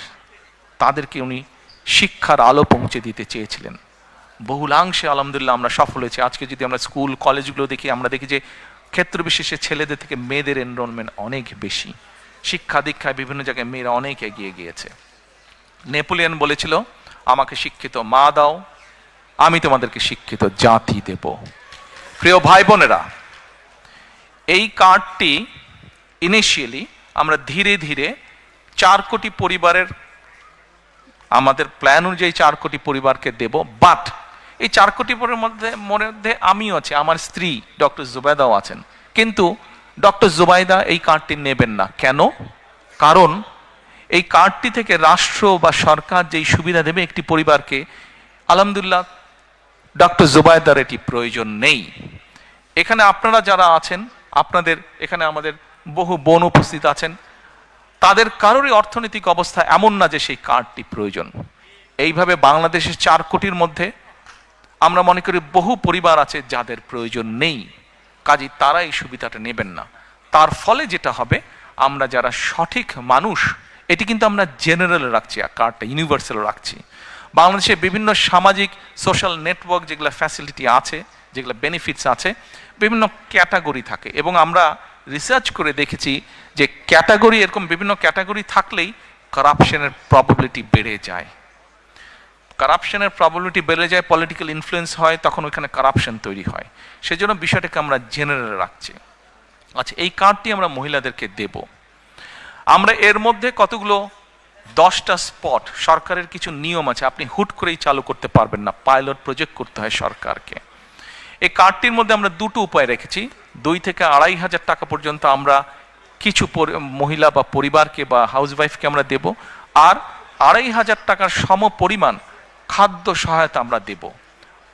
তাদেরকে উনি শিক্ষার আলো পৌঁছে দিতে চেয়েছিলেন। বহুলাংশে আলহামদুলিল্লাহ আমরা সফল হয়েছি। আজকে যদি আমরা স্কুল কলেজগুলো দেখি, আমরা দেখি যে ক্ষেত্র বিশেষে ছেলেদের থেকে মেয়েদের এনরোলমেন্ট অনেক বেশি। শিক্ষা দীক্ষায় বিভিন্ন জায়গায় মেয়েরা অনেক এগিয়ে গিয়েছে। নেপোলিয়ন বলেছিল, আমাকে শিক্ষিত মা দাও, আমি তোমাদেরকে শিক্ষিত জাতি দেব। প্রিয় ভাই বোনেরা, এই কার্ডটি ইনিশিয়ালি আমরা ধীরে ধীরে 4 কোটি পরিবারের, আমাদের প্ল্যান অনুযায়ী 4 কোটি পরিবারকে দেব। বাট এই 4 কোটি পরিবারের মধ্যে আমিও আছি, আমার স্ত্রী ডক্টর জুবাইদাও আছেন। কিন্তু ডক্টর জুবাইদা এই কার্ডটি নেবেন না। কেন? কারণ এই কার্ডটি থেকে রাষ্ট্র বা সরকার যেই সুবিধা দেবে একটি পরিবারকে, আলহামদুলিল্লাহ ডক্টর জুবাইদার এটি প্রয়োজন নেই। এখানে আপনারা যারা আছেন, আপনাদের এখানে আমাদের বহু বোন উপস্থিত আছেন, তাদের কারোরই অর্থনৈতিক অবস্থা এমন না যে সেই কার্ডটি প্রয়োজন। এইভাবে বাংলাদেশের 4 কোটির মধ্যে আমরা মনে করি বহু পরিবার আছে যাদের প্রয়োজন নেই, কাজেই তারা এই সুবিধাটা নেবেন না। তার ফলে যেটা হবে, আমরা যারা সঠিক মানুষ, এটি কিন্তু আমরা জেনারেল রাখছি, কার্ডটা ইউনিভার্সাল রাখছি। বাংলাদেশে বিভিন্ন সামাজিক সোশ্যাল নেটওয়ার্ক যেগুলো ফ্যাসিলিটি আছে, যেগুলো বেনিফিটস আছে, বিভিন্ন ক্যাটাগরি থাকে। এবং আমরা রিসার্চ করে দেখেছি যে ক্যাটাগরি, এরকম বিভিন্ন ক্যাটাগরি থাকলেই কারাপশনের প্রবাবিলিটি বেড়ে যায়। কারাপশনের প্রবাবিলিটি বেড়ে যায়, পলিটিক্যাল ইনফ্লুয়েন্স হয়, তখন ওইখানে কারাপশন তৈরি হয়। সেজন্য বিষয়টাকে আমরা জেনারেল রাখছি। আচ্ছা, এই কার্ডটি আমরা মহিলাদেরকে দেব। আমরা এর মধ্যে কতগুলো 10টা স্পট, সরকারের কিছু নিয়ম আছে, আপনি হুট করেই চালু করতে পারবেন না, পাইলট প্রজেক্ট করতে হয় সরকারকে। এই কার্ডটির মধ্যে আমরা 2টো উপায় রেখেছি। 2 থেকে 2,500 টাকা পর্যন্ত আমরা কিছু মহিলা বা পরিবারকে বা হাউসওয়াইফকে আমরা দেব, আর 2,500 টাকার সম পরিমাণ খাদ্য সহায়তা আমরা দেব।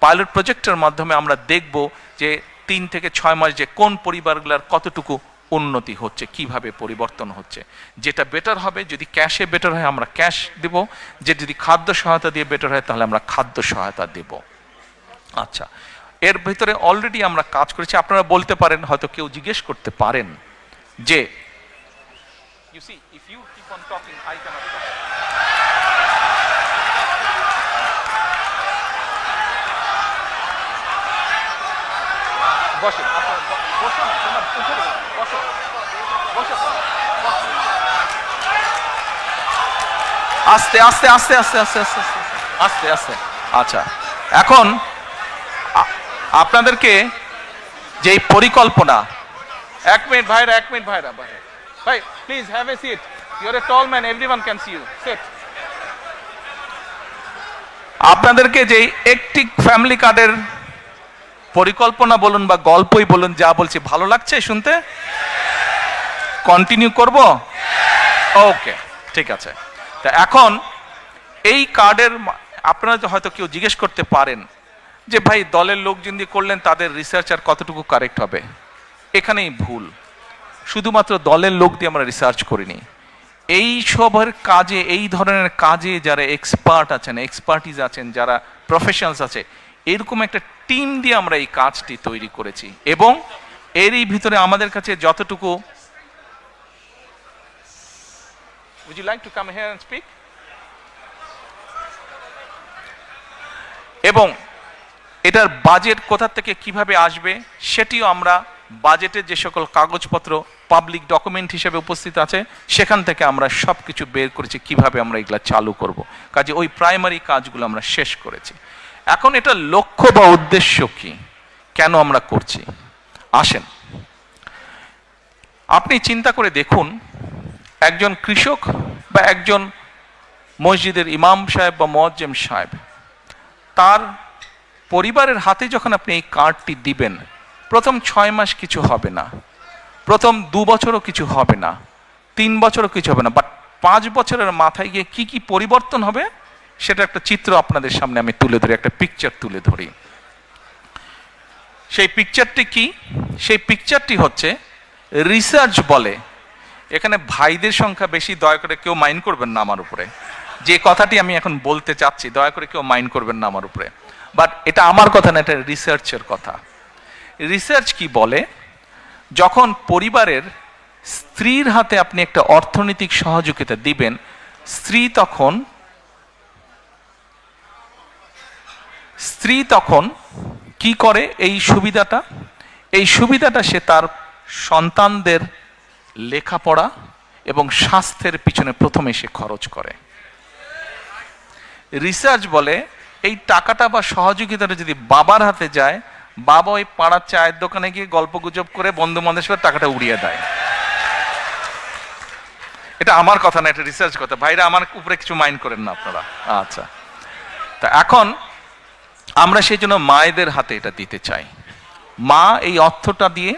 পাইলট প্রজেক্টের মাধ্যমে আমরা দেখব যে 3 থেকে 6 মাস যে কোন পরিবারগুলোর কতটুকু উন্নতি হচ্ছে, কিভাবে পরিবর্তন হচ্ছে। যেটা বেটার হবে, যদি ক্যাশে বেটার হয় আমরা ক্যাশ দেব, যে যদি খাদ্য সহায়তা দিয়ে বেটার হয় তাহলে আমরা খাদ্য সহায়তা দেব। আচ্ছা, এর ভিতরে অলরেডি আমরা কাজ করেছি। আপনারা বলতে পারেন, হয়তো কেউ জিজ্ঞেস করতে পারেন যে you see if you keep on talking I cannot talk. বসে আপনারা বসুন, তোমরা উঠে বসো বসো আস্তে আস্তে আস্তে আস্তে আস্তে আস্তে আস্তে আস্তে। আচ্ছা, এখন আপনাদেরকে যে পরিকল্পনা, 1 মিনিট ভাইরা, 1 মিনিট ভাইরা, ভাই please have a seat, you are a tall man, everyone can see you, sit. আপনাদেরকে যে একটি ফ্যামিলি কার্ডের পরিকল্পনা বলুন বা গল্পই বলুন, যা বলছি ভালো লাগছে শুনতে? কন্টিনিউ করব? ওকে, ঠিক আছে। তা এখন এই কার্ডের আপনারা হয়তো কেউ জিজ্ঞেস করতে পারেন যে ভাই দলের লোকজন দিয়ে করলেন, তাদের রিসার্চ আর কতটুকু কারেক্ট হবে? এখানেই ভুল। শুধুমাত্র দলের লোক দিয়ে আমরা রিসার্চ করিনি। এই সবের কাজে, এই ধরনের কাজে যারা এক্সপার্ট আছেন, এক্সপার্টিজ আছেন, যারা প্রফেশনালস আছে, এরকম একটা টিম দিয়ে আমরা এই কাজটি তৈরি করেছি। এবং এরই ভিতরে আমাদের কাছে যতটুকু, would you like to come here and speak? এবং এটার বাজেট কোথা থেকে কিভাবে আসবে সেটিও আমরা বাজেটের যে সকল কাগজপত্র পাবলিক ডকুমেন্ট হিসেবে উপস্থিত আছে সেখান থেকে আমরা সবকিছু বের করেছি, কিভাবে আমরা এগুলা চালু করব। কাজে ওই প্রাইমারি কাজগুলো আমরা শেষ করেছি। এখন এটা লক্ষ্য বা উদ্দেশ্য কি, কেন আমরা করছি, আসেন। আপনি চিন্তা করে দেখুন, একজন কৃষক বা একজন মসজিদের ইমাম সাহেব বা মুয়াজ্জিম সাহেব, তার পরিবারের হাতে যখন আপনি এই কার্ডটি দিবেন, প্রথম 6 মাস কিছু হবে না, প্রথম 2 বছরও কিছু হবে না, 3 বছরও কিছু হবে না, বাট 5 বছরের মাথায় গিয়ে কি কি পরিবর্তন হবে সেটা একটা চিত্র আপনাদের সামনে আমি তুলে ধরি, একটা পিকচার তুলে ধরি। সেই পিকচারটি কি? সেই পিকচারটি হচ্ছে, রিসার্চ বলে, এখানে ভাইদের সংখ্যা বেশি, দয়া করে কেউ মাইন্ড করবেন না আমার উপরে, যে কথাটি আমি এখন বলতে চাচ্ছি দয়া করে কেউ মাইন্ড করবেন না আমার উপরে, বাট এটা আমার কথা না, এটা রিসার্চের কথা। রিসার্চ কি বলে, যখন পরিবারের স্ত্রীর হাতে আপনি একটা অর্থনৈতিক সহযোগিতা দিবেন, স্ত্রী তখন কি করে, এই সুবিধাটা সে তার সন্তানদের লেখাপড়া এবং স্বাস্থ্যের পিছনে প্রথমে সে খরচ করে। রিসার্চ বলে, এই টাকাটা বা সহযোগিতাটা যদি বাবার হাতে যায়, বাবা ওই পাড়ার চায়ের দোকানে গিয়ে গল্প গুজব করে বন্ধু বান্ধবের টাকাটা উড়িয়ে দেয়। এটা আমার কথা না, এটা রিসার্চ কথা, ভাইরা আমার উপরে কিছু মাইন্ড করেন না আপনারা। আচ্ছা, তা এখন আমরা সেই জন্য মায়েদের হাতে এটা দিতে চাই। মা এই অর্থটা দিয়ে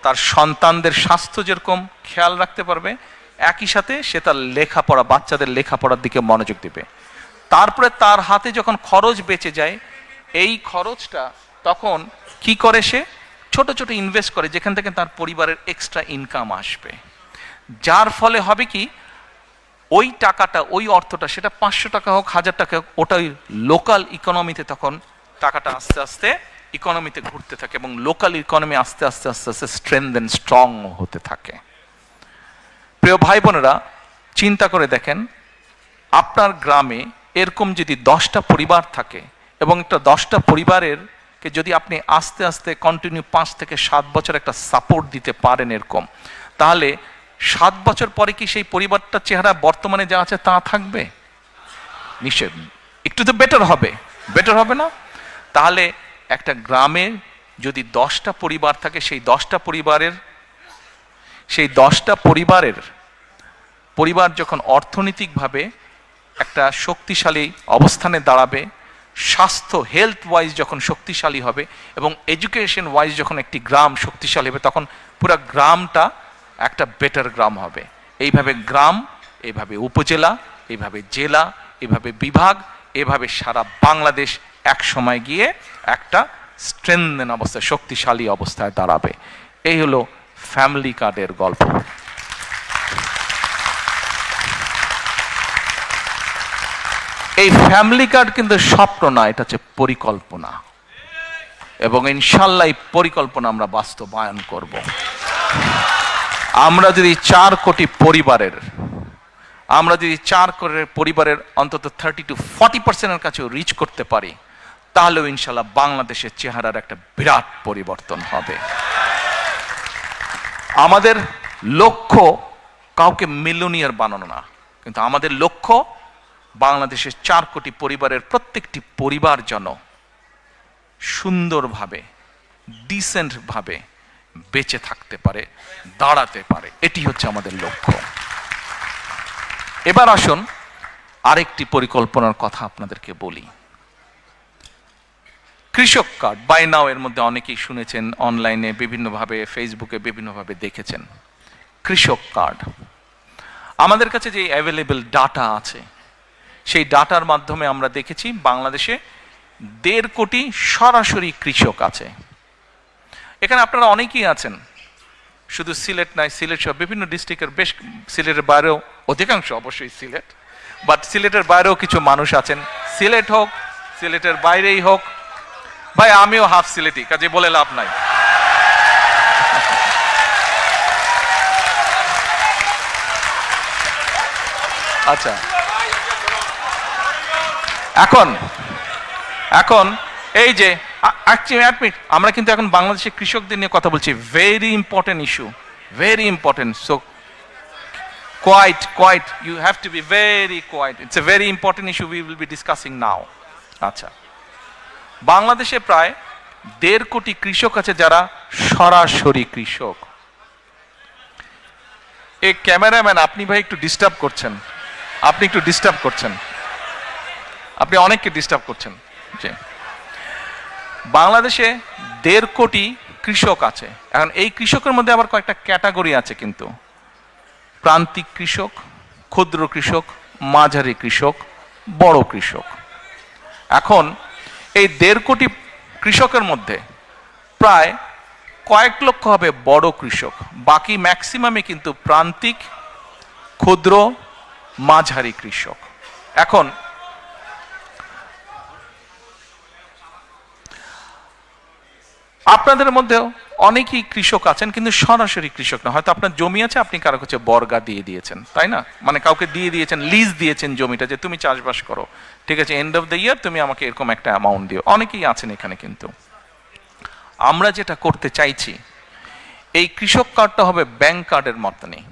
তার সন্তানদের স্বাস্থ্য যেরকম খেয়াল রাখতে পারবে, একই সাথে সে তার লেখাপড়া, বাচ্চাদের লেখাপড়ার দিকে মনোযোগ দিবে। তারপরে তার হাতে যখন খরচ বেঁচে যায়, এই খরচটা তখন কি করে, সে ছোট ছোট ইনভেস্ট করে, যেখান থেকে তার পরিবারের এক্সট্রা ইনকাম আসবে। যার ফলে হবে কি, ওই টাকাটা, ওই অর্থটা, সেটা 500 টাকা হোক, 1000 টাকা হোক, ওটা ওই লোকাল ইকোনমিতে তখন টাকাটা আস্তে আস্তে ইকোনমিতে ঘুরতে থাকে এবং লোকাল ইকোনমি আস্তে আস্তে আস্তে আস্তে স্ট্রেংথ এন্ড স্ট্রং হতে থাকে। প্রিয় ভাই বোনেরা, চিন্তা করে দেখেন, আপনার গ্রামে এরকম যদি 10টা পরিবার থাকে এবং একটা 10টা পরিবারের কে যদি আপনি আস্তে আস্তে কন্টিনিউ 5 থেকে 7 বছর একটা সাপোর্ট দিতে পারেন এরকম, তাহলে 7 বছর পরে কি সেই পরিবারটার চেহারা বর্তমানে যা আছে তা থাকবে? নিশ্চয় একটু তো বেটার হবে না? তাহলে একটা গ্রামে যদি 10টা পরিবার থাকে, সেই 10টা পরিবার যখন অর্থনৈতিকভাবে একটা শক্তিশালী অবস্থানে দাঁড়াবে, স্বাস্থ্য হেলথ ওয়াইজ যখন শক্তিশালী হবে এবং এডুকেশন ওয়াইজ যখন একটি গ্রাম শক্তিশালী হবে, তখন পুরো গ্রামটা একটা বেটার গ্রাম হবে। এইভাবে গ্রাম, এইভাবে উপজেলা, এইভাবে জেলা, এইভাবে বিভাগ, এভাবে সারা বাংলাদেশ এক সময় গিয়ে একটা স্ট্রেংথেন অবস্থায়, শক্তিশালী অবস্থায় দাঁড়াবে। এই হলো ফ্যামিলি কার্ডের গল্প। এই ফ্যামিলি কার্ড কিন্তু স্বপ্ন না, এটা হচ্ছে পরিকল্পনা, এবং ইনশাল্লাহ এই পরিকল্পনা আমরা বাস্তবায়ন করব। আমরা যদি 4 কোটি পরিবারের অন্তত 30 to 40% কাছেও রিচ করতে পারি, তাহলেও ইনশাল্লাহ বাংলাদেশের চেহারার একটা বিরাট পরিবর্তন হবে। আমাদের লক্ষ্য কাউকে মিলিয়নিয়ার বানানো না, কিন্তু আমাদের লক্ষ্য বাংলাদেশের 4 কোটি পরিবারের প্রত্যেকটি পরিবার যেন সুন্দরভাবে, ডিসেন্ট ভাবে বেঁচে থাকতে পারে, দাঁড়াতে পারে। এটি হচ্ছে আমাদের লক্ষ্য। এবার আসুন আরেকটি পরিকল্পনার কথা আপনাদেরকে বলি। কৃষক কার্ড, বাই নাও এর মধ্যে অনেকেই শুনেছেন, অনলাইনে বিভিন্নভাবে, ফেসবুকে বিভিন্নভাবে দেখেছেন। কৃষক কার্ড, আমাদের কাছে যে অ্যাভেলেবল ডাটা আছে, সেই ডাটার মাধ্যমে আমরা দেখেছি বাংলাদেশে 1.5 কোটি সরাসরি কৃষক আছে। এখানে আপনারা অনেকেই আছেন, শুধু সিলেট নয়, সিলেট সহ বিভিন্ন ডিস্ট্রিক্টের, বেশ সিলেটের বাইরেও, অধিকাংশ অবশ্যই সিলেট, বাট সিলেটের বাইরেও কিছু মানুষ আছেন। সিলেট হোক, সিলেটের বাইরেই হোক, ভাই আমিও হাফ সিলেটি, কাজে বলে লাভ নাই। আচ্ছা, এখন এই যে আমরা কিন্তু এখন বাংলাদেশের কৃষকদের নিয়ে কথা বলছি। Very important issue, very important. So quite you have to be very quite. It's a very important issue we will be discussing now. আচ্ছা, বাংলাদেশে প্রায় 1.5 কোটি কৃষক আছে যারা সরাসরি কৃষক। এই ক্যামেরাম্যান, আপনি ভাই একটু ডিস্টার্ব করছেন, আপনি একটু ডিস্টার্ব করছেন, আপনি অনেককে ডিস্টার্ব করছেন। জি, বাংলাদেশে 1.5 কোটি কৃষক আছে। এখন এই কৃষকের মধ্যে আবার কয়েকটা ক্যাটাগরি আছে কিন্তু, প্রান্তিক কৃষক, ক্ষুদ্র কৃষক, মাঝারি কৃষক, বড় কৃষক। এখন এই 1.5 কোটি কৃষকের মধ্যে প্রায় কয়েক লক্ষ হবে বড় কৃষক, বাকি ম্যাক্সিমামে কিন্তু প্রান্তিক, ক্ষুদ্র, মাঝারি কৃষক। এখন আপনাদের মধ্যেও অনেকেই কৃষক আছেন কিন্তু সরাসরি কৃষক না, হয়তো আপনার জমি আছে, আপনি কারো কাছে বর্গা দিয়ে দিয়েছেন, তাই না? মানে কাউকে দিয়ে দিয়েছেন, লিজ দিয়েছেন জমিটা, যে তুমি চাষবাস করো, ঠিক আছে, এন্ড অফ দ্য ইয়ার তুমি আমাকে এরকম একটা অ্যামাউন্ট দিও। অনেকেই আছেন এখানে। কিন্তু আমরা যেটা করতে চাইছি, এই কৃষক কার্ডটা হবে ব্যাংক কার্ডের মতনই,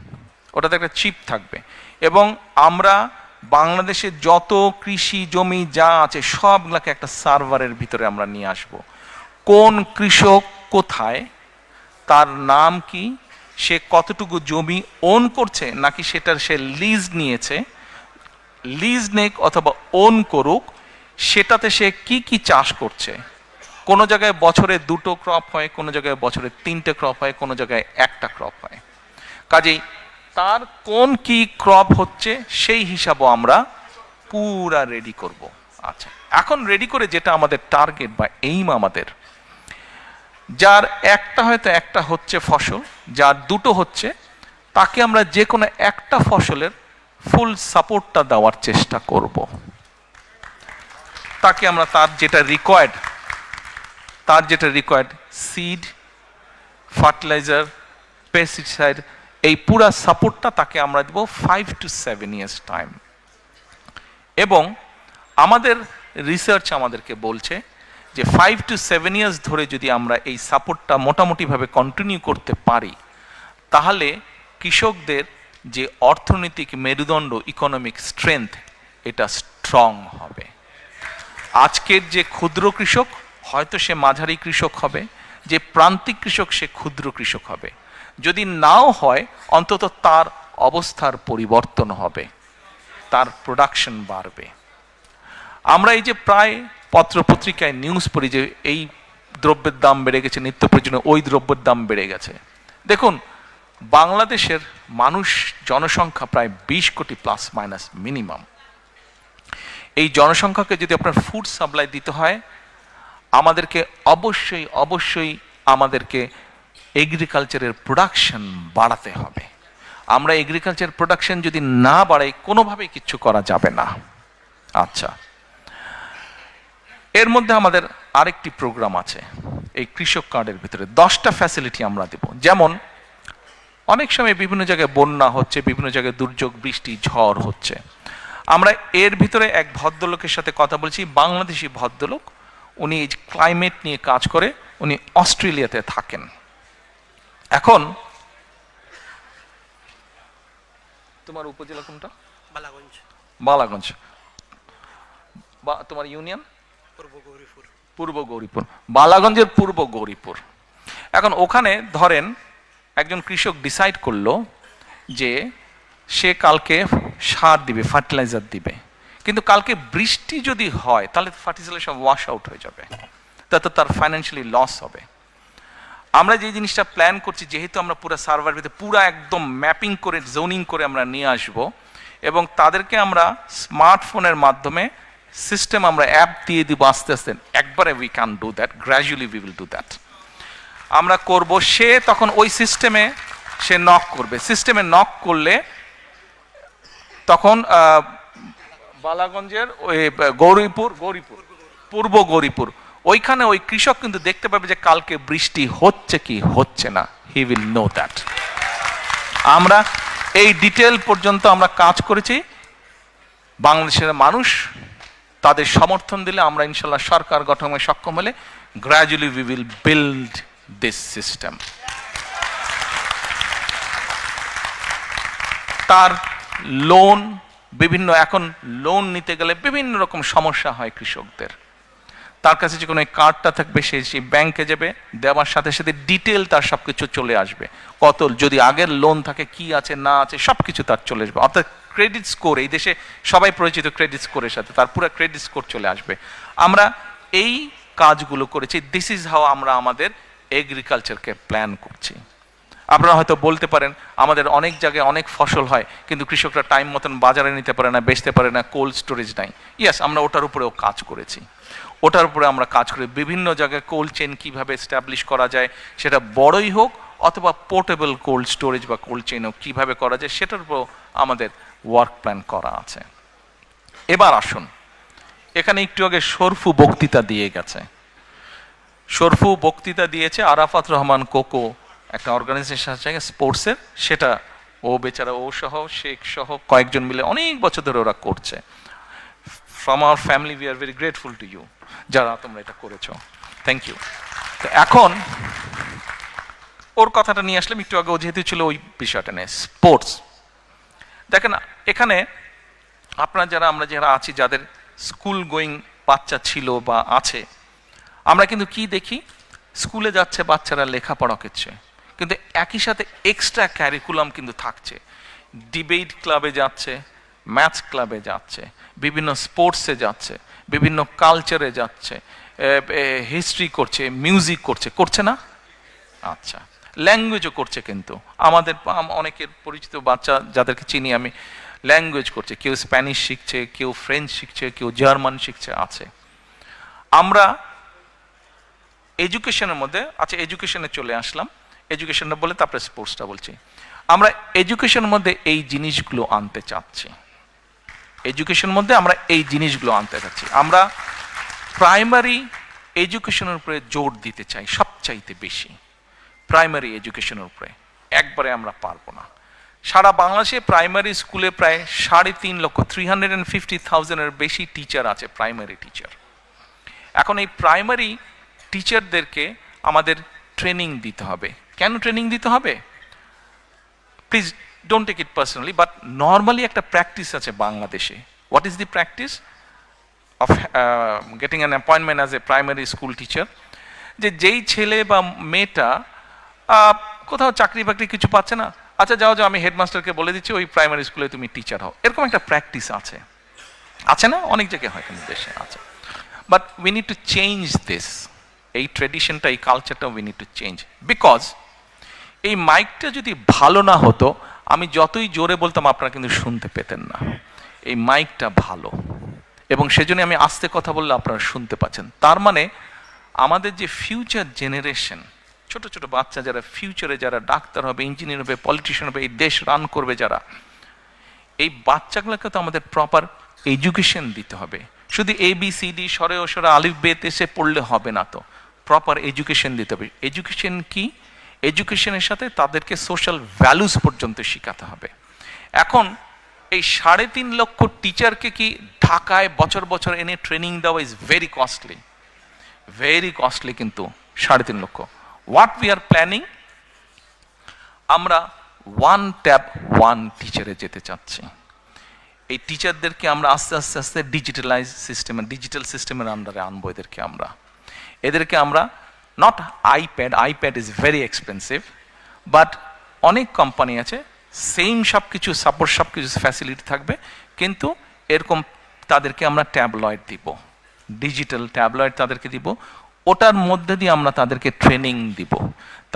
ওটাতে একটা চিপ থাকবে, এবং আমরা বাংলাদেশে যত কৃষি জমি যা আছে সবগুলাকে একটা সার্ভারের ভিতরে আমরা নিয়ে আসব। কোন কৃষক কোথায়, তার নাম কি, সে কতটুকু জমি ওন করছে, নাকি সেটার সে লিজ নিয়েছে, লিজ নেক অথবা ওন করুক, সেটাতে সে কি কি চাষ করছে। কোনো জায়গায় বছরে 2টো ক্রপ হয়, কোনো জায়গায় বছরে 3টে ক্রপ হয়, কোনো জায়গায় 1টা ক্রপ হয়। কাজেই তার কোন কি ক্রপ হচ্ছে সেই হিসাবও আমরা পুরা রেডি করব। আচ্ছা, এখন রেডি করে যেটা আমাদের টার্গেট বা এইম, আমাদের যার একটা হয়তো একটা হচ্ছে ফসল, যার 2টো হচ্ছে, তাকে আমরা যে কোনো একটা ফসলের ফুল সাপোর্টটা দেওয়ার চেষ্টা করব। তাকে আমরা তার যেটা রিকোয়ার্ড সিড, ফার্টিলাইজার, পেস্টিসাইড, এই পুরা সাপোর্টটা তাকে আমরা দেব 5 to 7 years টাইম। এবং আমাদের রিসার্চ আমাদেরকে বলছে যে 5 to 7 years ধরে যদি আমরা এই সাপোর্টটা মোটামুটিভাবে কন্টিনিউ করতে পারি, তাহলে কৃষকদের যে অর্থনৈতিক মেরুদণ্ড, ইকোনমিক স্ট্রেংথ, এটা স্ট্রং হবে। আজকের যে ক্ষুদ্র কৃষক হয়তো সে মাঝারি কৃষক হবে, যে প্রান্তিক কৃষক সে ক্ষুদ্র কৃষক হবে। যদি নাও হয়, অন্তত তার অবস্থার পরিবর্তন হবে, তার প্রোডাকশন বাড়বে। আমরা এই যে প্রায় পত্রপত্রিকায় নিউজ পড়ি যে এই দ্রব্যের দাম বেড়ে গেছে, নিত্য প্রয়োজনীয় ওই দ্রব্যের দাম বেড়ে গেছে। দেখুন, বাংলাদেশের মানুষ জনসংখ্যা প্রায় 20 কোটি প্লাস মাইনাস মিনিমাম। এই জনসংখ্যাকে যদি আপনার ফুড সাপ্লাই দিতে হয়, আমাদেরকে অবশ্যই আমাদেরকে এগ্রিকালচারের প্রোডাকশন বাড়াতে হবে। আমরা এগ্রিকালচার প্রোডাকশন যদি না বাড়াই, কোনোভাবেই কিচ্ছু করা যাবে না। আচ্ছা, এর মধ্যে আমাদের আরেকটি প্রোগ্রাম আছে এই কৃষক কার্ডের ভিতরে। 10টা ফ্যাসিলিটি আমরা দেব। যেমন অনেক সময় বিভিন্ন জায়গায় বন্যা হচ্ছে, বিভিন্ন জায়গায় দুর্যোগ, বৃষ্টি, ঝড় হচ্ছে। আমরা এর ভিতরে এক ভদ্রলোকের সাথে কথা বলছি, বাংলাদেশি ভদ্রলোক, উনি এই ক্লাইমেট নিয়ে কাজ করে, উনি অস্ট্রেলিয়াতে থাকেন। এখন তোমার উপজেলা কোনটা? বালাগঞ্জ। তোমার ইউনিয়ন? পূর্ব গৌরীপুর। বালাগঞ্জের পূর্ব গৌরীপুর। এখন ওখানে ধরেন একজন কৃষক ডিসাইড করলো যে সে কালকে সার দিবে, ফার্টিলাইজার দিবে, কিন্তু কালকে বৃষ্টি যদি হয় তাহলে ফার্টিলাইজার সব ওয়াশ আউট হয়ে যাবে, তাতে তার ফাইন্যান্সিয়ালি লস হবে। আমরা যে জিনিসটা প্ল্যান করছি, যেহেতু আমরা পুরো সার্ভার ভিতরে পুরা একদম ম্যাপিং করে, জোনিং করে আমরা নিয়ে আসব, এবং তাদেরকে আমরা স্মার্টফোনের মাধ্যমে সিস্টেম, আমরা অ্যাপ দিয়ে দিব আস্তে আস্তে। একবারে we can do that, gradually we will do that. আমরা করব, সে তখন ওই সিস্টেমে সে নক করবে। সিস্টেমে নক করলে তখন বালাগঞ্জের ওই পূর্ব গৌরীপুর, ওইখানে ওই কৃষক কিন্তু দেখতে পাবে যে কালকে বৃষ্টি হচ্ছে কি হচ্ছে না, হি উইল নো দ্যাট। আমরা এই ডিটেল পর্যন্ত আমরা কাজ করেছি। বাংলাদেশের মানুষ তাদের সমর্থন দিলে, আমরা ইনশাল্লাহ সরকার গঠনে সক্ষম হলে, gradually we will build this system. তার লোন, বিভিন্ন এখন লোন নিতে গেলে বিভিন্ন রকম সমস্যা হয় কৃষকদের। তার কাছে যে কোনো কার্ডটা থাকবে, সে সেই ব্যাংকে যাবে, দেওয়ার সাথে সাথে ডিটেল তার সব কিছু চলে আসবে, কত যদি আগের লোন থাকে, কি আছে না আছে সব কিছু তার চলে আসবে। অর্থাৎ ক্রেডিট স্কোর, এই দেশে সবাই পরিচিত ক্রেডিট স্কোরের সাথে, তার পুরো ক্রেডিট স্কোর চলে আসবে। আমরা এই কাজগুলো করেছি। দিস ইজ হাউ আমরা আমাদের এগ্রিকালচারকে প্ল্যান করছি। আপনারা হয়তো বলতে পারেন আমাদের অনেক জায়গায় অনেক ফসল হয়, কিন্তু কৃষকরা টাইম মতন বাজারে নিতে পারে না, বেচতে পারে না, কোল্ড স্টোরেজ নাই। ইয়েস, আমরা ওটার উপরেও কাজ করেছি। ওটার উপরে আমরা কাজ করি, বিভিন্ন জায়গায় কোল্ড চেন কীভাবে এস্টাবলিশ করা যায়, সেটা বড়ই হোক অথবা পোর্টেবল কোল্ড স্টোরেজ বা কোল্ড চেন হোক, কীভাবে করা যায় সেটার উপর আমাদের ওয়ার্ক প্ল্যান করা আছে। এবার আসুন, এখানে একটু আগে শরফু বক্তৃতা দিয়ে গেছে। শরফু বক্তৃতা দিয়েছে আরাফাত রহমান কোকো, একটা অর্গানাইজেশন আছে স্পোর্টসের, সেটা ও বেচারা, ও সহ শেখ সহ কয়েকজন মিলে অনেক বছর ধরে ওরা করছে। From our family we are very grateful to you, যারা তোমরা এটা করেছো, থ্যাংক ইউ। তো এখন ওর কথাটা নিয়ে আসলাম একটু আগে, ও যেহেতু ছিল ওই বিষয়টা নিয়ে, স্পোর্টস। দেখেন এখানে আপনারা যারা, আমরা যারা আছি, যাদের স্কুল গোয়িং বাচ্চা ছিল বা আছে, আমরা কিন্তু কি দেখি, স্কুলে যাচ্ছে বাচ্চারা, লেখাপড়া করছে, কিন্তু একই সাথে এক্সট্রা ক্যারিকুলাম কিন্তু থাকছে। ডিবেট ক্লাবে যাচ্ছে, ম্যাথস ক্লাবে যাচ্ছে, বিভিন্ন স্পোর্টসে যাচ্ছে, বিভিন্ন কালচারে যাচ্ছে, হিস্ট্রি করছে, মিউজিক করছে, করছে না? আচ্ছা, ল্যাঙ্গুয়েজও করছে। কিন্তু আমাদের অনেকের পরিচিত বাচ্চা যাদেরকে চিনি আমি, ল্যাঙ্গুয়েজ করছে, কেউ স্প্যানিশ শিখছে, কেউ ফ্রেঞ্চ শিখছে, কেউ জার্মান শিখছে, আছে। আমরা এডুকেশনের মধ্যে, আচ্ছা এডুকেশনে চলে আসলাম, এডুকেশনটা বলে তারপরে স্পোর্টসটা বলছি। আমরা এডুকেশনের মধ্যে এই জিনিসগুলো আনতে চাচ্ছি, এডুকেশনের মধ্যে আমরা এই জিনিসগুলো আনতে চাচ্ছি। আমরা প্রাইমারি এডুকেশনের উপরে জোর দিতে চাই সবচাইতে বেশি, প্রাইমারি এডুকেশনের উপরে। একবারে আমরা পারবো না। সারা বাংলাদেশে প্রাইমারি স্কুলে প্রায় 3.5 লক্ষ, 350,000-এর বেশি টিচার আছে, প্রাইমারি টিচার। এখন এই প্রাইমারি টিচারদেরকে আমাদের ট্রেনিং দিতে হবে। কেন ট্রেনিং দিতে হবে? Please don't take it personally, but normally একটা প্র্যাকটিস আছে বাংলাদেশে। What is the practice of getting an appointment as a primary school teacher? যে যেই ছেলে বা মেয়েটা কোথাও চাকরি বাকরি কিছু পাচ্ছে না, আচ্ছা যাও যাও, আমি হেডমাস্টারকে বলে দিচ্ছি ওই প্রাইমারি স্কুলে তুমি টিচার হও। এরকম একটা প্র্যাকটিস আছে, আছে না? অনেক জায়গায় হয়, কিন্তু দেশে আছে। But we need to change this. এই ট্রেডিশনটা, এই কালচারটা we need to change. Because এই মাইকটা যদি ভালো না হতো, আমি যতই জোরে বলতাম আপনারা কিন্তু শুনতে পেতেন না। এই মাইকটা ভালো, এবং সেজন্য আমি আস্তে কথা বললে আপনারা শুনতে পাচ্ছেন। তার মানে আমাদের যে ফিউচার জেনারেশন, ছোট ছোট বাচ্চা যারা ফিউচারে, যারা ডাক্তার হবে, ইঞ্জিনিয়ার হবে, পলিটিশিয়ান হবে, এই দেশ রান করবে যারা, এই বাচ্চাগুলোকে তো আমাদের প্রপার এডুকেশন দিতে হবে। শুধু ABCD সরে ও সরে আলিফ বেতে সে পড়লে হবে না, তো প্রপার এডুকেশন দিতে হবে। এডুকেশন কি? এডুকেশনের সাথে তাদেরকে সোশ্যাল ভ্যালুস পর্যন্ত শেখাতে হবে। এখন এই 3.5 লক্ষ টিচারকে কি ঢাকায় বছর বছর এনে ট্রেনিং দেওয়া is very costly, very costly. কিন্তু 3.5 লক্ষ, হোয়াট উই আর প্ল্যানিং, আমরা 1 ট্যাব 1 টিচারে যেতে চাচ্ছি। এই টিচারদেরকে আমরা আস্তে আস্তে আস্তে ডিজিটালাইজ সিস্টেমে, ডিজিটাল সিস্টেমের আন্ডারে আনবো এদেরকে। এদেরকে আমরা not iPad is very expensive, but অনেক কোম্পানি আছে সেম সব কিছু সাপোর্ট, সব কিছু ফ্যাসিলিটি থাকবে, কিন্তু এরকম তাদেরকে আমরা ট্যাবলয়েড দিব, ডিজিটাল ট্যাবলয়েড তাদেরকে দিব। ওটার মধ্যে দিয়ে আমরা তাদেরকে ট্রেনিং দিব।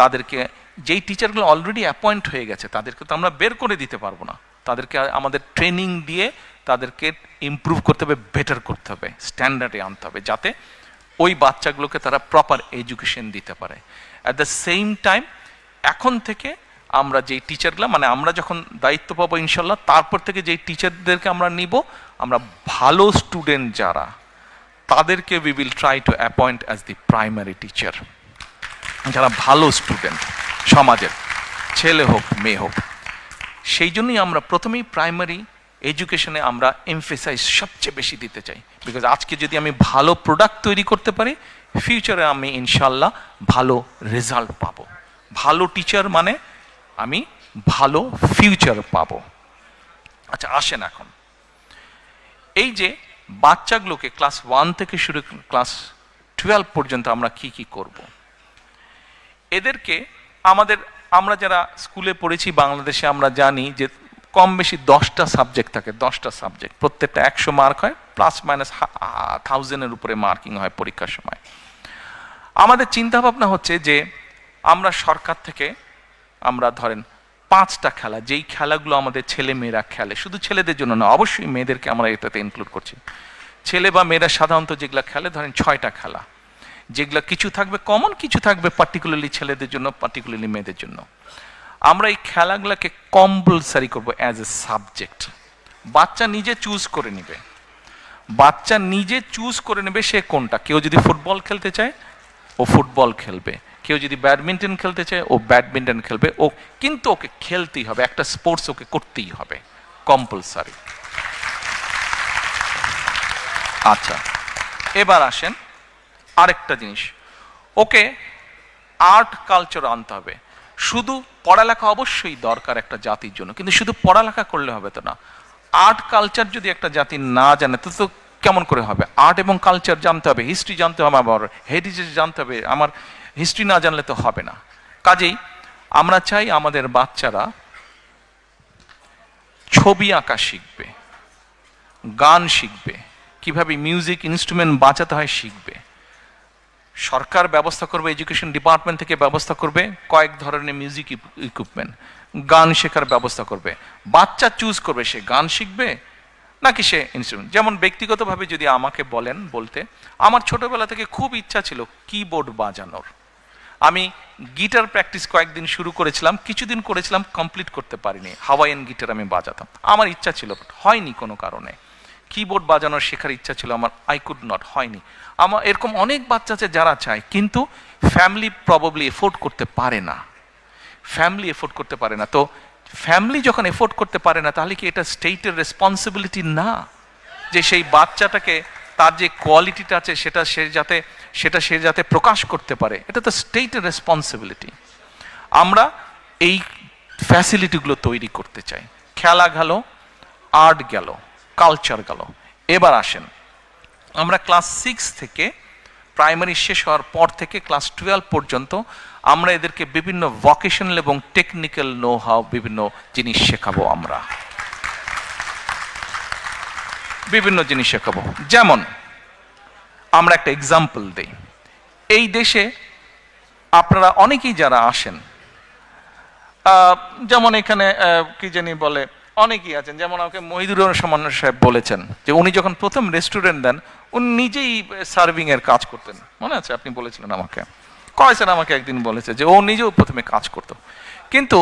তাদেরকে, যেই টিচারগুলো অলরেডি অ্যাপয়েন্ট হয়ে গেছে তাদেরকে তো আমরা বের করে দিতে পারবো না, তাদেরকে আমাদের ট্রেনিং দিয়ে তাদেরকে ইমপ্রুভ করতে হবে, বেটার করতে হবে, স্ট্যান্ডার্ডে আনতে হবে, যাতে ওই বাচ্চাগুলোকে তারা প্রপার এডুকেশন দিতে পারে। অ্যাট দ্য সেম টাইম এখন থেকে আমরা যেই টিচারগুলো, মানে আমরা যখন দায়িত্ব পাবো ইনশাল্লাহ, তারপর থেকে যেই টিচারদেরকে আমরা নিব, আমরা ভালো স্টুডেন্ট যারা, তাদেরকে we will try to appoint as the primary teacher. যারা ভালো স্টুডেন্ট সমাজের, ছেলে হোক মেয়ে হোক। সেই জন্যই আমরা প্রথমেই প্রাইমারি এডুকেশনে আমরা এমফেসাইজ সবচেয়ে বেশি দিতে চাই। বিকজ আজকে যদি আমি ভালো প্রোডাক্ট তৈরি করতে পারি, ফিউচারে আমি ইনশাল্লাহ ভালো রেজাল্ট পাবো। ভালো টিচার মানে আমি ভালো ফিউচার পাবো। আচ্ছা আসেন, এখন এই যে বাচ্চাগুলোকে ক্লাস 1 থেকে শুরু ক্লাস 12 পর্যন্ত আমরা কি কি করব। এদেরকে আমরা যারা স্কুলে পড়েছি বাংলাদেশে আমরা জানি যে কম বেশি 10টা সাবজেক্ট থাকে, 10টা সাবজেক্ট, প্রত্যেকটা 100 মার্ক হয়, প্লাস মাইনাস 1000-এর উপরে মার্কিং হয় পরীক্ষার সময়। আমাদের চিন্তা ভাবনা হচ্ছে যে আমরা সরকার থেকে আমরা ধরেন 5টা খেলা, যেই খেলাগুলো আমাদের ছেলে মেয়েরা খেলে, শুধু ছেলেদের জন্য না, অবশ্যই মেয়েদেরকে আমরা এটাতে ইনক্লুড করছি, ছেলে বা মেয়েরা সাধারণত যেগুলো খেলে ধরেন 6টা খেলা, যেগুলো কিছু থাকবে কমন, কিছু থাকবে পার্টিকুলারলি ছেলেদের জন্য, পার্টিকুলারলি মেয়েদের জন্য। আমরা এই খেলাগুলোকে কম্পালসারি করব অ্যাজ এ সাবজেক্ট। বাচ্চা নিজে চুজ করে নেবে, বাচ্চা নিজে চুজ করে নেবে সে কোনটা। কেউ যদি ফুটবল খেলতে চায় ও ফুটবল খেলবে, কেউ যদি ব্যাডমিন্টন খেলতে চায় ও ব্যাডমিন্টন খেলবে, ও কিন্তু ওকে খেলতেই হবে, একটা স্পোর্টস ওকে করতেই হবে, কম্পালসারি। আচ্ছা, এবার আসেন আরেকটা জিনিস, ওকে আর্ট কালচার আনতে হবে। শুধু পড়ালেখা অবশ্যই দরকার একটা জাতির জন্য, কিন্তু শুধু পড়ালেখা করলে হবে তো না। আর্ট কালচার যদি একটা জাতি না জানে তো তো কেমন করে হবে। আর্ট এবং কালচার জানতে হবে, হিস্ট্রি জানতে হবে, আমার হেরিটেজ জানতে হবে, আমার হিস্ট্রি না জানলে তো হবে না। কাজেই আমরা চাই আমাদের বাচ্চারা ছবি আঁকা শিখবে, গান শিখবে, কিভাবে মিউজিক ইনস্ট্রুমেন্ট বাজাতে হয় শিখবে। সরকার ব্যবস্থা করবে, এডুকেশন ডিপার্টমেন্ট থেকে ব্যবস্থা করবে কয়েক ধরনের মিউজিক ইকুইপমেন্ট, গান শেখার ব্যবস্থা করবে। বাচ্চা চুজ করবে সে গান শিখবে নাকি সে ইনস্ট্রুমেন্ট। যেমন ব্যক্তিগতভাবে যদি আমাকে বলতে, আমার ছোটবেলা থেকে খুব ইচ্ছা ছিল কিবোর্ড বাজানোর। আমি গিটার প্র্যাকটিস কয়েকদিন শুরু করেছিলাম, কিছুদিন করেছিলাম, কমপ্লিট করতে পারিনি। হাওয়াইয়ান গিটার আমি বাজাতাম, আমার ইচ্ছা ছিল, হয়নি কোনো কারণে। কিবোর্ড বাজানোর শেখার ইচ্ছা ছিল আমার, আই কুড নট, হয়নি। আমার এরকম অনেক বাচ্চা আছে যারা চায়, কিন্তু ফ্যামিলি প্রবাবলি এফোর্ড করতে পারে না, ফ্যামিলি এফোর্ড করতে পারে না। তো ফ্যামিলি যখন এফোর্ড করতে পারে না, তাহলে কি এটা স্টেটের রেসপন্সিবিলিটি না যে সেই বাচ্চাটাকে তার যে কোয়ালিটিটা আছে সেটা সে যাতে প্রকাশ করতে পারে? এটা তো স্টেটের রেসপন্সিবিলিটি। আমরা এই ফ্যাসিলিটিগুলো তৈরি করতে চাই। খেলা গেল, আর্ট গেল, কালচার গেল। এবার আসেন, আমরা ক্লাস 6 থেকে প্রাইমারি শেষ হওয়ার পর থেকে ক্লাস 12 পর্যন্ত আমরা এদেরকে বিভিন্ন ভোকেশনাল এবং টেকনিক্যাল নো হাউ বিভিন্ন জিনিস শেখাবো। আমরা বিভিন্ন জিনিস শেখাবো। যেমন আমরা একটা এক্সাম্পল দেই, এই দেশে আপনারা অনেকেই যারা আসেন, যেমন এখানে কি জানি বলে, অনেকেই আছেন, যেমন আমাকে মহিদুর রহমান সাহেব বলেছেন যে উনি যখন প্রথম রেস্টুরেন্ট দেন উনি নিজেই সার্ভিং এর কাজ করতেন, মনে আছে? আপনি বলেছিলেন আমাকে, কয়েছেন আমাকে একদিন বলেছে যে ও নিজেও প্রথমে কাজ করতো। কিন্তু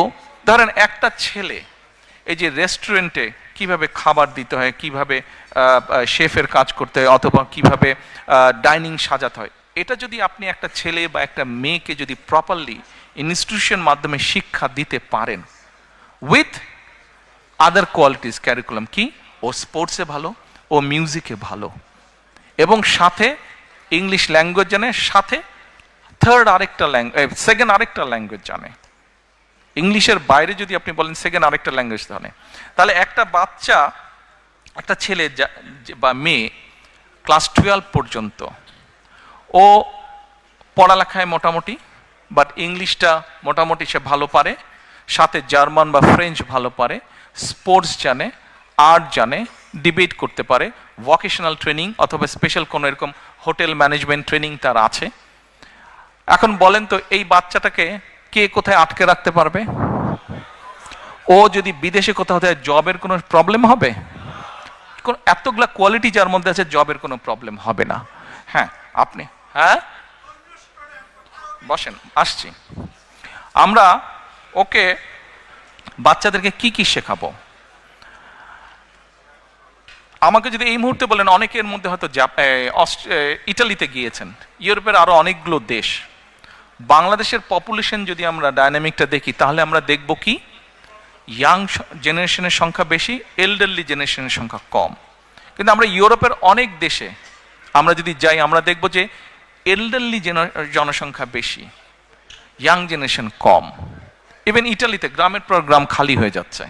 ধরেন একটা ছেলে এই যে রেস্টুরেন্টে কিভাবে খাবার দিতে হয়, কিভাবে শেফের কাজ করতে হয়, অথবা কিভাবে ডাইনিং সাজাতে হয়, এটা যদি আপনি একটা ছেলে বা একটা মেয়েকে যদি প্রপারলি ইনস্টিটিউশন মাধ্যমে শিক্ষা দিতে পারেন, উইথ আদার কোয়ালিটিস ক্যারিকুলাম, কি ও স্পোর্টসে ভালো, ও মিউজিকে ভালো, এবং সাথে ইংলিশ ল্যাঙ্গুয়েজ জানে, সাথে সেকেন্ড আরেকটা ল্যাঙ্গুয়েজ জানে। ইংলিশের বাইরে যদি আপনি বলেন সেকেন্ড আরেকটা ল্যাঙ্গুয়েজ জানে, তাহলে একটা বাচ্চা, একটা ছেলে বা মেয়ে ক্লাস 12 পর্যন্ত ও পড়ালেখায় মোটামুটি, বাট ইংলিশটা মোটামুটি সে ভালো পারে, সাথে জার্মান বা ফ্রেঞ্চ ভালো পারে, স্পোর্টস জানে, আর্ট জানে, ডিবেট করতে পারে, ভোকেশনাল ট্রেনিং অথবা স্পেশাল কোনো এরকম হোটেল ম্যানেজমেন্ট ট্রেনিং তার আছে। এখন বলেন তো এই বাচ্চাটাকে কে কোথায় আটকে রাখতে পারবে? ও যদি বিদেশে কোথাও জবের কোনো প্রবলেম হবে? এতগুলা কোয়ালিটি যার মধ্যে আছে, জবের কোনো প্রবলেম হবে না। হ্যাঁ, আপনি বসেন, আসছি। আমরা ওকে বাচ্চাদেরকে কি কি শেখাবো? আমাকে যদি এই মুহূর্তে বলেন, অনেকের মধ্যে হয়তো ইটালিতে গিয়েছেন, ইউরোপের আরো অনেকগুলো দেশ। বাংলাদেশের পপুলেশন যদি আমরা ডাইনামিকটা দেখি, তাহলে আমরা দেখব কি ইয়াং জেনারেশনের সংখ্যা বেশি, এল্ডারলি জেনারেশনের সংখ্যা কম। কিন্তু আমরা ইউরোপের অনেক দেশে আমরা যদি যাই, আমরা দেখব যে এল্ডারলি জনসংখ্যা বেশি, ইয়াং জেনারেশন কম। ইভেন ইটালিতে গ্রামের পর গ্রাম খালি হয়ে যাচ্ছে,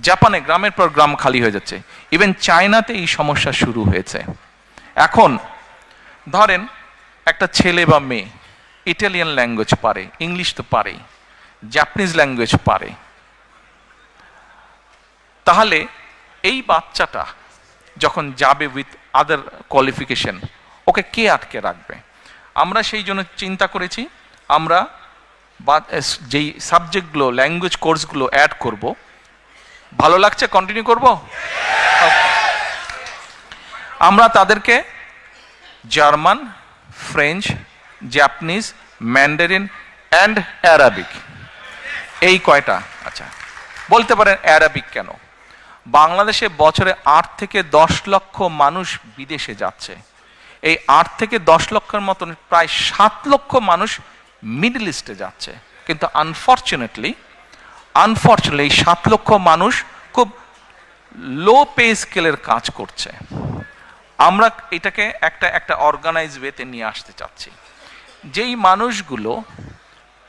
জাপানে গ্রামের পর গ্রাম খালি হয়ে যাচ্ছে, ইভেন চায়নাতে এই সমস্যা শুরু হয়েছে। এখন ধরেন একটা ছেলে বা মেয়ে ইটালিয়ান ল্যাঙ্গুয়েজ পারে, ইংলিশ তো পারেই, জাপানিজ ল্যাঙ্গুয়েজ পারে, তাহলে এই বাচ্চাটা যখন যাবে উইথ আদার কোয়ালিফিকেশন, ওকে কে আটকে রাখবে? আমরা সেই জন্য চিন্তা করেছি, আমরা যেই সাবজেক্টগুলো, ল্যাঙ্গুয়েজ কোর্সগুলো অ্যাড করব। ভালো লাগছে? কন্টিনিউ করব? আমরা তাদেরকে German, French, Japanese, Mandarin and Arabic, এই কয়টা। আচ্ছা, বলতে পারেন অ্যারাবিক কেন? বাংলাদেশে বছরে 8 থেকে 10 লক্ষ মানুষ বিদেশে যাচ্ছে। এই 8 থেকে 10 লক্ষের মতন প্রায় 7 লক্ষ মানুষ মিডল ইস্টে যাচ্ছে। কিন্তু আনফর্চুনেটলি এই 7 লক্ষ মানুষ খুব লো পে স্কেলের কাজ করছে। আমরা এটাকে একটা অর্গানাইজ ওয়েতে নিয়ে আসতে চাচ্ছি। যেই মানুষগুলো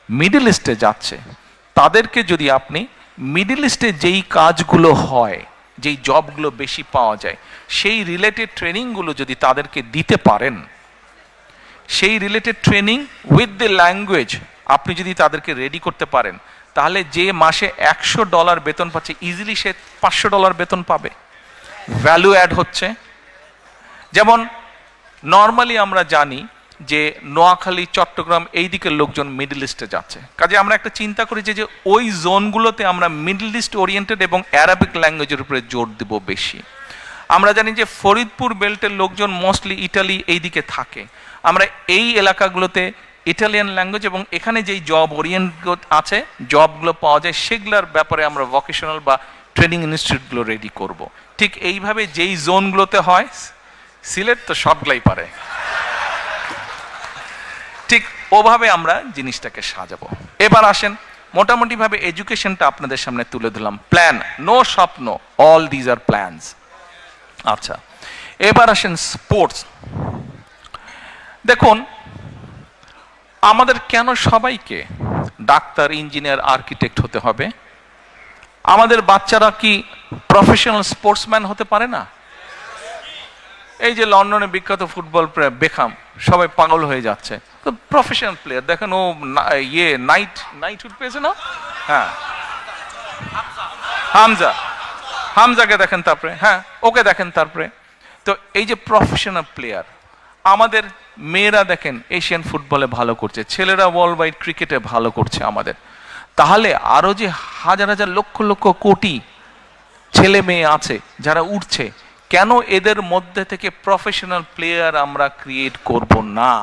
মিডল ইস্টে যাচ্ছে, তাদেরকে যদি আপনি মিডল ইস্টে যেই কাজগুলো হয়, যেই জবগুলো বেশি পাওয়া যায়, সেই রিলেটেড ট্রেনিংগুলো যদি তাদেরকে দিতে পারেন, সেই related training with the language আপনি যদি তাদেরকে রেডি করতে পারেন, তাহলে যে মাসে $100 বেতন পাচ্ছে, ইজিলি সে $500 বেতন পাবে। ভ্যালু অ্যাড হচ্ছে। যেমন নর্মালি আমরা জানি যে নোয়াখালী, চট্টগ্রাম এই দিকের লোকজন মিডল ইস্টে যাচ্ছে, কাজে আমরা একটা চিন্তা করি যে ওই জোনগুলোতে আমরা মিডল ইস্ট ওরিয়েন্টেড এবং অ্যারাবিক ল্যাঙ্গুয়েজের উপরে জোর দেব বেশি। আমরা জানি যে ফরিদপুর বেল্টের লোকজন মোস্টলি ইটালি এই দিকে থাকে, আমরা এই এলাকাগুলোতে ইটালিয়ান ল্যাঙ্গুয়েজ এবং এখানে যেই জব ওরিয়েন্টেড আছে, জবগুলো পাওয়া যায়, সেগুলোর ব্যাপারে আমরা ভোকেশনাল বা ট্রেনিং ইনস্টিটিউটগুলো রেডি করব। ঠিক এইভাবে যেই জোনগুলোতে হয়, সিলেট তো সবগুলাই পারে, ঠিক ওভাবে আমরা জিনিসটাকে সাজাবো। এবার আসেন, মোটামুটিভাবে এডুকেশনটা আপনাদের সামনে তুলে দিলাম। প্ল্যান, নো স্বপ্ন, অল দিজ আর প্ল্যানস। আচ্ছা, এবার আসেন স্পোর্টস। দেখুন, আমাদের কেন সবাইকে ডাক্তার, ইঞ্জিনিয়ার, আর্কিটেক্ট হতে হবে? আমাদের বাচ্চারা কি প্রফেশনাল স্পোর্টসম্যান হতে পারে না? এই যে লন্ডনে বিখ্যাত ফুটবল প্লেয়ার বেকহাম, সবাই পাগল হয়ে যাচ্ছে, তো প্রফেশনাল প্লেয়ার। দেখেন ও নাইটহুড পেয়েছে না? হ্যাঁ, হামজাকে দেখেন, তারপরে হ্যাঁ ওকে দেখেন, তারপরে তো এই যে প্রফেশনাল প্লেয়ার। আমাদের মেয়েরা দেখেন এশিয়ান ফুটবলে ভালো করছে, ছেলেরা ওয়ার্ল্ড ওয়াইড ক্রিকেটে ভালো করছে আমাদের। তাহলে আরো যে হাজার হাজার লক্ষ লক্ষ কোটি ছেলে মেয়ে আছে যারা উঠছে, কেন এদের মধ্যে থেকে প্রফেশনাল প্লেয়ার আমরা ক্রিয়েট করব না?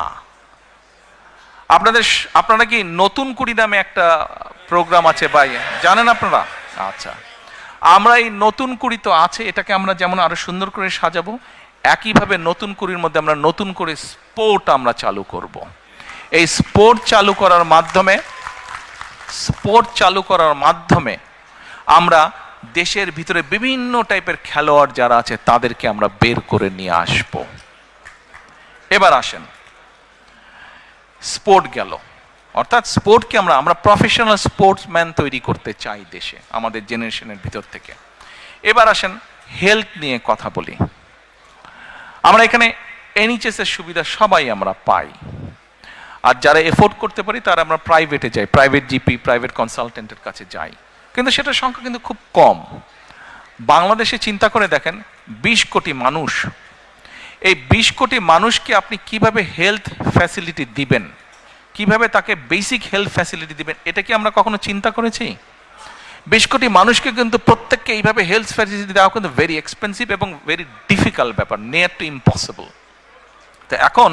আপনারা কি নতুন কুড়ি নামে একটা প্রোগ্রাম আছে ভাই, জানেন আপনারা? আচ্ছা, আমরা এই নতুন কুড়ি তো আছে, এটাকে আমরা যেমন আরো সুন্দর করে সাজাবো, একইভাবে নতুন কুড়ির মধ্যে আমরা নতুন করে স্পোর্ট আমরা চালু করব। এই স্পোর্ট চালু করার মাধ্যমে আমরা দেশের ভিতরে বিভিন্ন টাইপের খেলোয়াড় যারা আছে তাদেরকে আমরা বের করে নিয়ে আসব। এবার আসেন, স্পোর্ট গেল, অর্থাৎ স্পোর্টকে আমরা প্রফেশনাল স্পোর্টসম্যান তৈরি করতে চাই দেশে, আমাদের জেনারেশনের ভিতর থেকে। এবার আসেন, হেলথ নিয়ে কথা বলি। আমরা এখানে NHS এর সুবিধা সবাই আমরা পাই, আর যারা এফোর্ড করতে পারি তারা আমরা প্রাইভেটে যাই, প্রাইভেট জিপি, প্রাইভেট কনসালটেন্টের কাছে যাই, কিন্তু সেটার সংখ্যা কিন্তু খুব কম। বাংলাদেশে চিন্তা করে দেখেন, 20 কোটি মানুষ, এই 20 কোটি মানুষকে আপনি কিভাবে হেলথ ফ্যাসিলিটি দিবেন, কিভাবে তাকে বেসিক হেলথ ফ্যাসিলিটি দিবেন, এটা কি আমরা কখনো চিন্তা করেছি? 20 কোটি মানুষকে কিন্তু প্রত্যেককে এইভাবে হেলথ ফ্যাসিলিটি দেওয়া কিন্তু ভেরি এক্সপেন্সিভ এবং ভেরি ডিফিকাল্ট ব্যাপার, নিয়ার টু ইম্পসিবল। তো এখন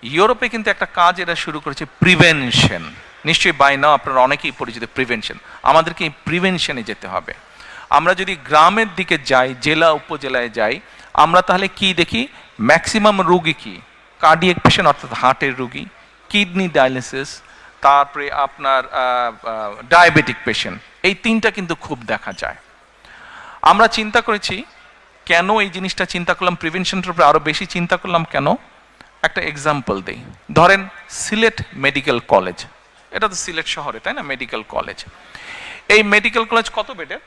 ইউরোপে কিন্তু একটা কাজ এরা শুরু করেছে, প্রিভেনশন। নিশ্চয়ই বাই নাও আপনারা অনেকেই পরিচিত প্রিভেনশন। আমাদেরকে এই প্রিভেনশনে যেতে হবে। আমরা যদি গ্রামের দিকে যাই, জেলা উপজেলায় যাই, আমরা তাহলে কি দেখি? ম্যাক্সিমাম রোগী কি কার্ডিয়াক পেশেন্ট, অর্থাৎ হার্টের রোগী, কিডনি ডায়ালিসিস, তারপরে আপনার ডায়াবেটিক পেশেন্ট, এই তিনটা কিন্তু খুব দেখা যায়। আমরা চিন্তা করেছি, কেন এই জিনিসটা চিন্তা করলাম, প্রিভেনশনের উপরে আরো বেশি চিন্তা করলাম কেন? একটা এক্সাম্পল দেই। ধরেন সিলেট মেডিকেল কলেজ, এটা তো সিলেট শহরে, তাই না? মেডিকেল কলেজ, এই মেডিকেল কলেজ কত বেডের?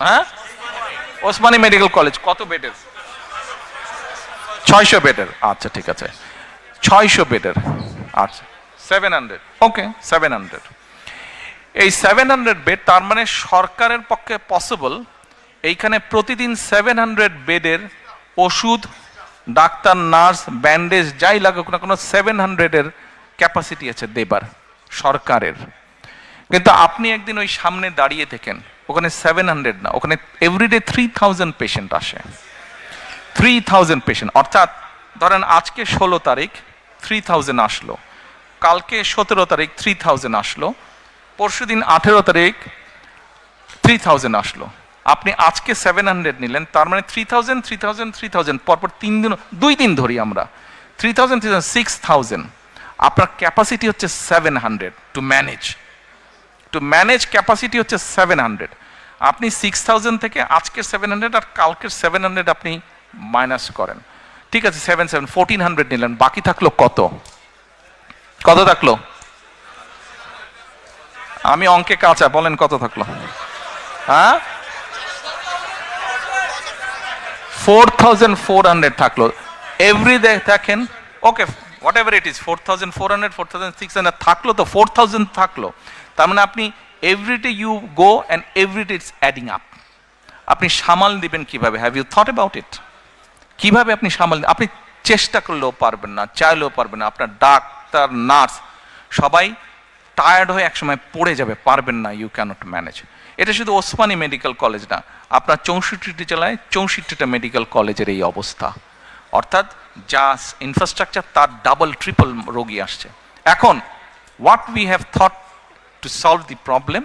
হ্যাঁ, ওসমানী মেডিকেল কলেজ কত বেডের? 600 বেডের। আচ্ছা ঠিক আছে, 600 বেডের। আচ্ছা 700, ওকে 700। এই 700 বেড, তার মানে সরকারের পক্ষে পসিবল এইখানে প্রতিদিন 700 বেডের ওষুধ, ডাক্তার, নার্স, ব্যান্ডেজ যাই লাগুক না কোনো 700-এর ক্যাপাসিটি আছে দেবার সরকারের। কিন্তু আপনি একদিন ওই সামনে দাঁড়িয়ে থাকেন, ওখানে 700 না, ওখানে এভরিডে 3000 পেশেন্ট আসে। 3000 পেশেন্ট, অর্থাৎ ধরেন আজকে 16 তারিখ 3000 আসলো, কালকে 17 তারিখ 3000 আসলো, পরশুদিন 18 তারিখ 3000 আসলো। আপনি আজকে 700 নিলেন, তার মানে 3000 3000 3000 পরপর 2 দিন ধরি আমরা 3000 3000 6000। আপনার ক্যাপাসিটি হচ্ছে 700 টু ম্যানেজ ক্যাপাসিটি হচ্ছে 700। আপনি 6000 থেকে আজকের 700 আর কালকের 700 আপনি মাইনাস করেন, ঠিক আছে 1400 নিলেন, বাকি থাকলো কত থাকলো? আমি অঙ্কে কাঁচা, বলেন কত থাকলো? হ্যাঁ 4400 থাকলো। এভরি ডে দেখেন, okay whatever it is, 4400 4600 থাকলো, তো 4000 থাকলো। তার মানে আপনি every day you go and every day it's adding up. আপনি সামাল দিবেন কিভাবে? Have you thought about it? কিভাবে আপনি সামাল? আপনি চেষ্টা করলেও পারবেন না, চাইলেও পারবেন না। আপনার ডাক্তার, নার্স সবাই টায়ার্ড হয়ে একসময় পড়ে যাবে, পারবেন না, ইউ ক্যানট ম্যানেজ। এটা শুধু ওসমানী মেডিকেল কলেজ না, আপনার 64টি জেলায় 64টা মেডিকেল কলেজের এই অবস্থা। অর্থাৎ যা ইনফ্রাস্ট্রাকচার তার ডাবল ট্রিপল রোগী আসছে। এখন what we have thought to solve the problem,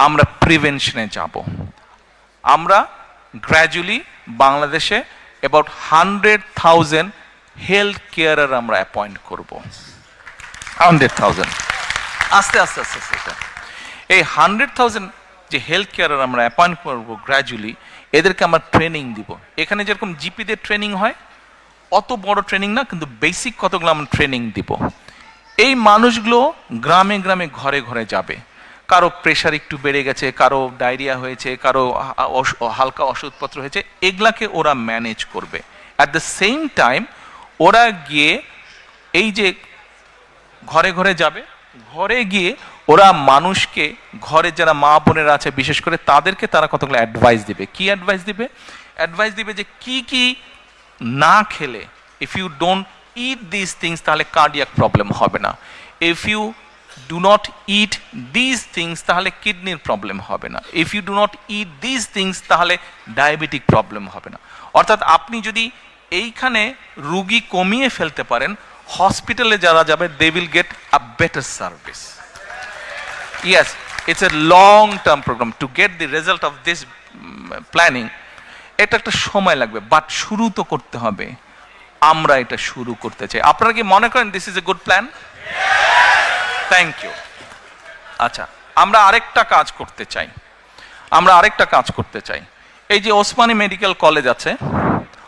আমরা প্রিভেনশনে যাব। আমরা গ্র্যাজুয়ালি বাংলাদেশে অ্যাবাউট 100,000 হেলথ কেয়ারার আমরা অ্যাপয়েন্ট করব। 100,000 আস্তে আস্তে আস্তে আস্তে এই 100,000 যে হেলথ কেয়ারার আমরা অ্যাপয়েন্ট করবো গ্র্যাজুয়ালি, এদেরকে আমরা ট্রেনিং দিব। এখানে যেরকম জিপিদের ট্রেনিং হয়, অত বড় ট্রেনিং না, কিন্তু বেসিক কতগুলো আমরা ট্রেনিং দিব। এই মানুষগুলো গ্রামে গ্রামে ঘরে ঘরে যাবে। কারো প্রেশার একটু বেড়ে গেছে, কারো ডায়রিয়া হয়েছে, কারো হালকা ওষুধপত্র হয়েছে, এগুলাকে ওরা ম্যানেজ করবে। অ্যাট দ্য সেম টাইম ওরা গিয়ে এই যে ঘরে ঘরে যাবে, ঘরে গিয়ে ওরা মানুষকে, ঘরে যারা মা বোনেরা আছে বিশেষ করে, তাদেরকে তারা কতগুলো অ্যাডভাইস দিবে। কি অ্যাডভাইস দিবে? অ্যাডভাইস দিবে যে কি কি না খেলে, if you don't eat this things তাহলে কার্ডিয়াক প্রবলেম হবে না, if you do not eat this things তাহলে কিডনির প্রবলেম হবে না, if you do not eat this things তাহলে ডায়াবেটিক প্রবলেম হবে না। অর্থাৎ আপনি যদি এইখানে রুগী কমিয়ে ফেলতে পারেন, হসপিটালে যারা যাবে they will get a better service. Yes, it's a long term programme to get the result of this planning. এটা একটা সময় লাগবে, বাট শুরু তো করতে হবে। আমরা এটা শুরু করতে চাই। আপনারা কি মনে করেন this is a good plan? Thank you. আচ্ছা, আমরা আরেকটা কাজ করতে চাই। এই যে ওসমানী মেডিকেল কলেজ আছে,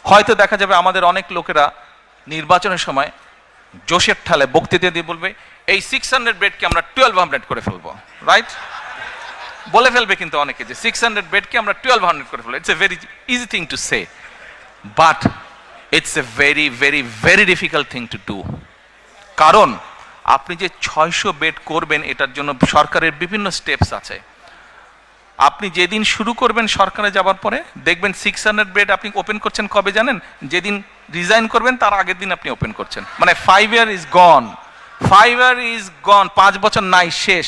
হয়তো দেখা যাবে আমাদের অনেক লোকেরা নির্বাচনের সময় জোশের ঠালে বক্তৃতা দিয়ে বলবে এই 600 বেডকে আমরা 1200 করে ফেলবো, রাইট? বলে ফেলবে কিন্তু অনেকে যে 600 বেডকে আমরা 1200 করে ফেলবো। It's a very easy thing to say, but it's a very very very difficult thing to do. কারণ আপনি যে 600 বেড করবেন, এটার জন্য সরকারের বিভিন্ন স্টেপস আছে। আপনি যেদিন শুরু করবেন সরকারে যাবার পরে দেখবেন 600 বেড আপনি ওপেন করছেন কবে জানেন? যেদিন রিজাইন করবেন তার আগের দিন আপনি ওপেন করছেন। মানে 5 ইয়ার ইজ গন, 5 বছর নাই, শেষ।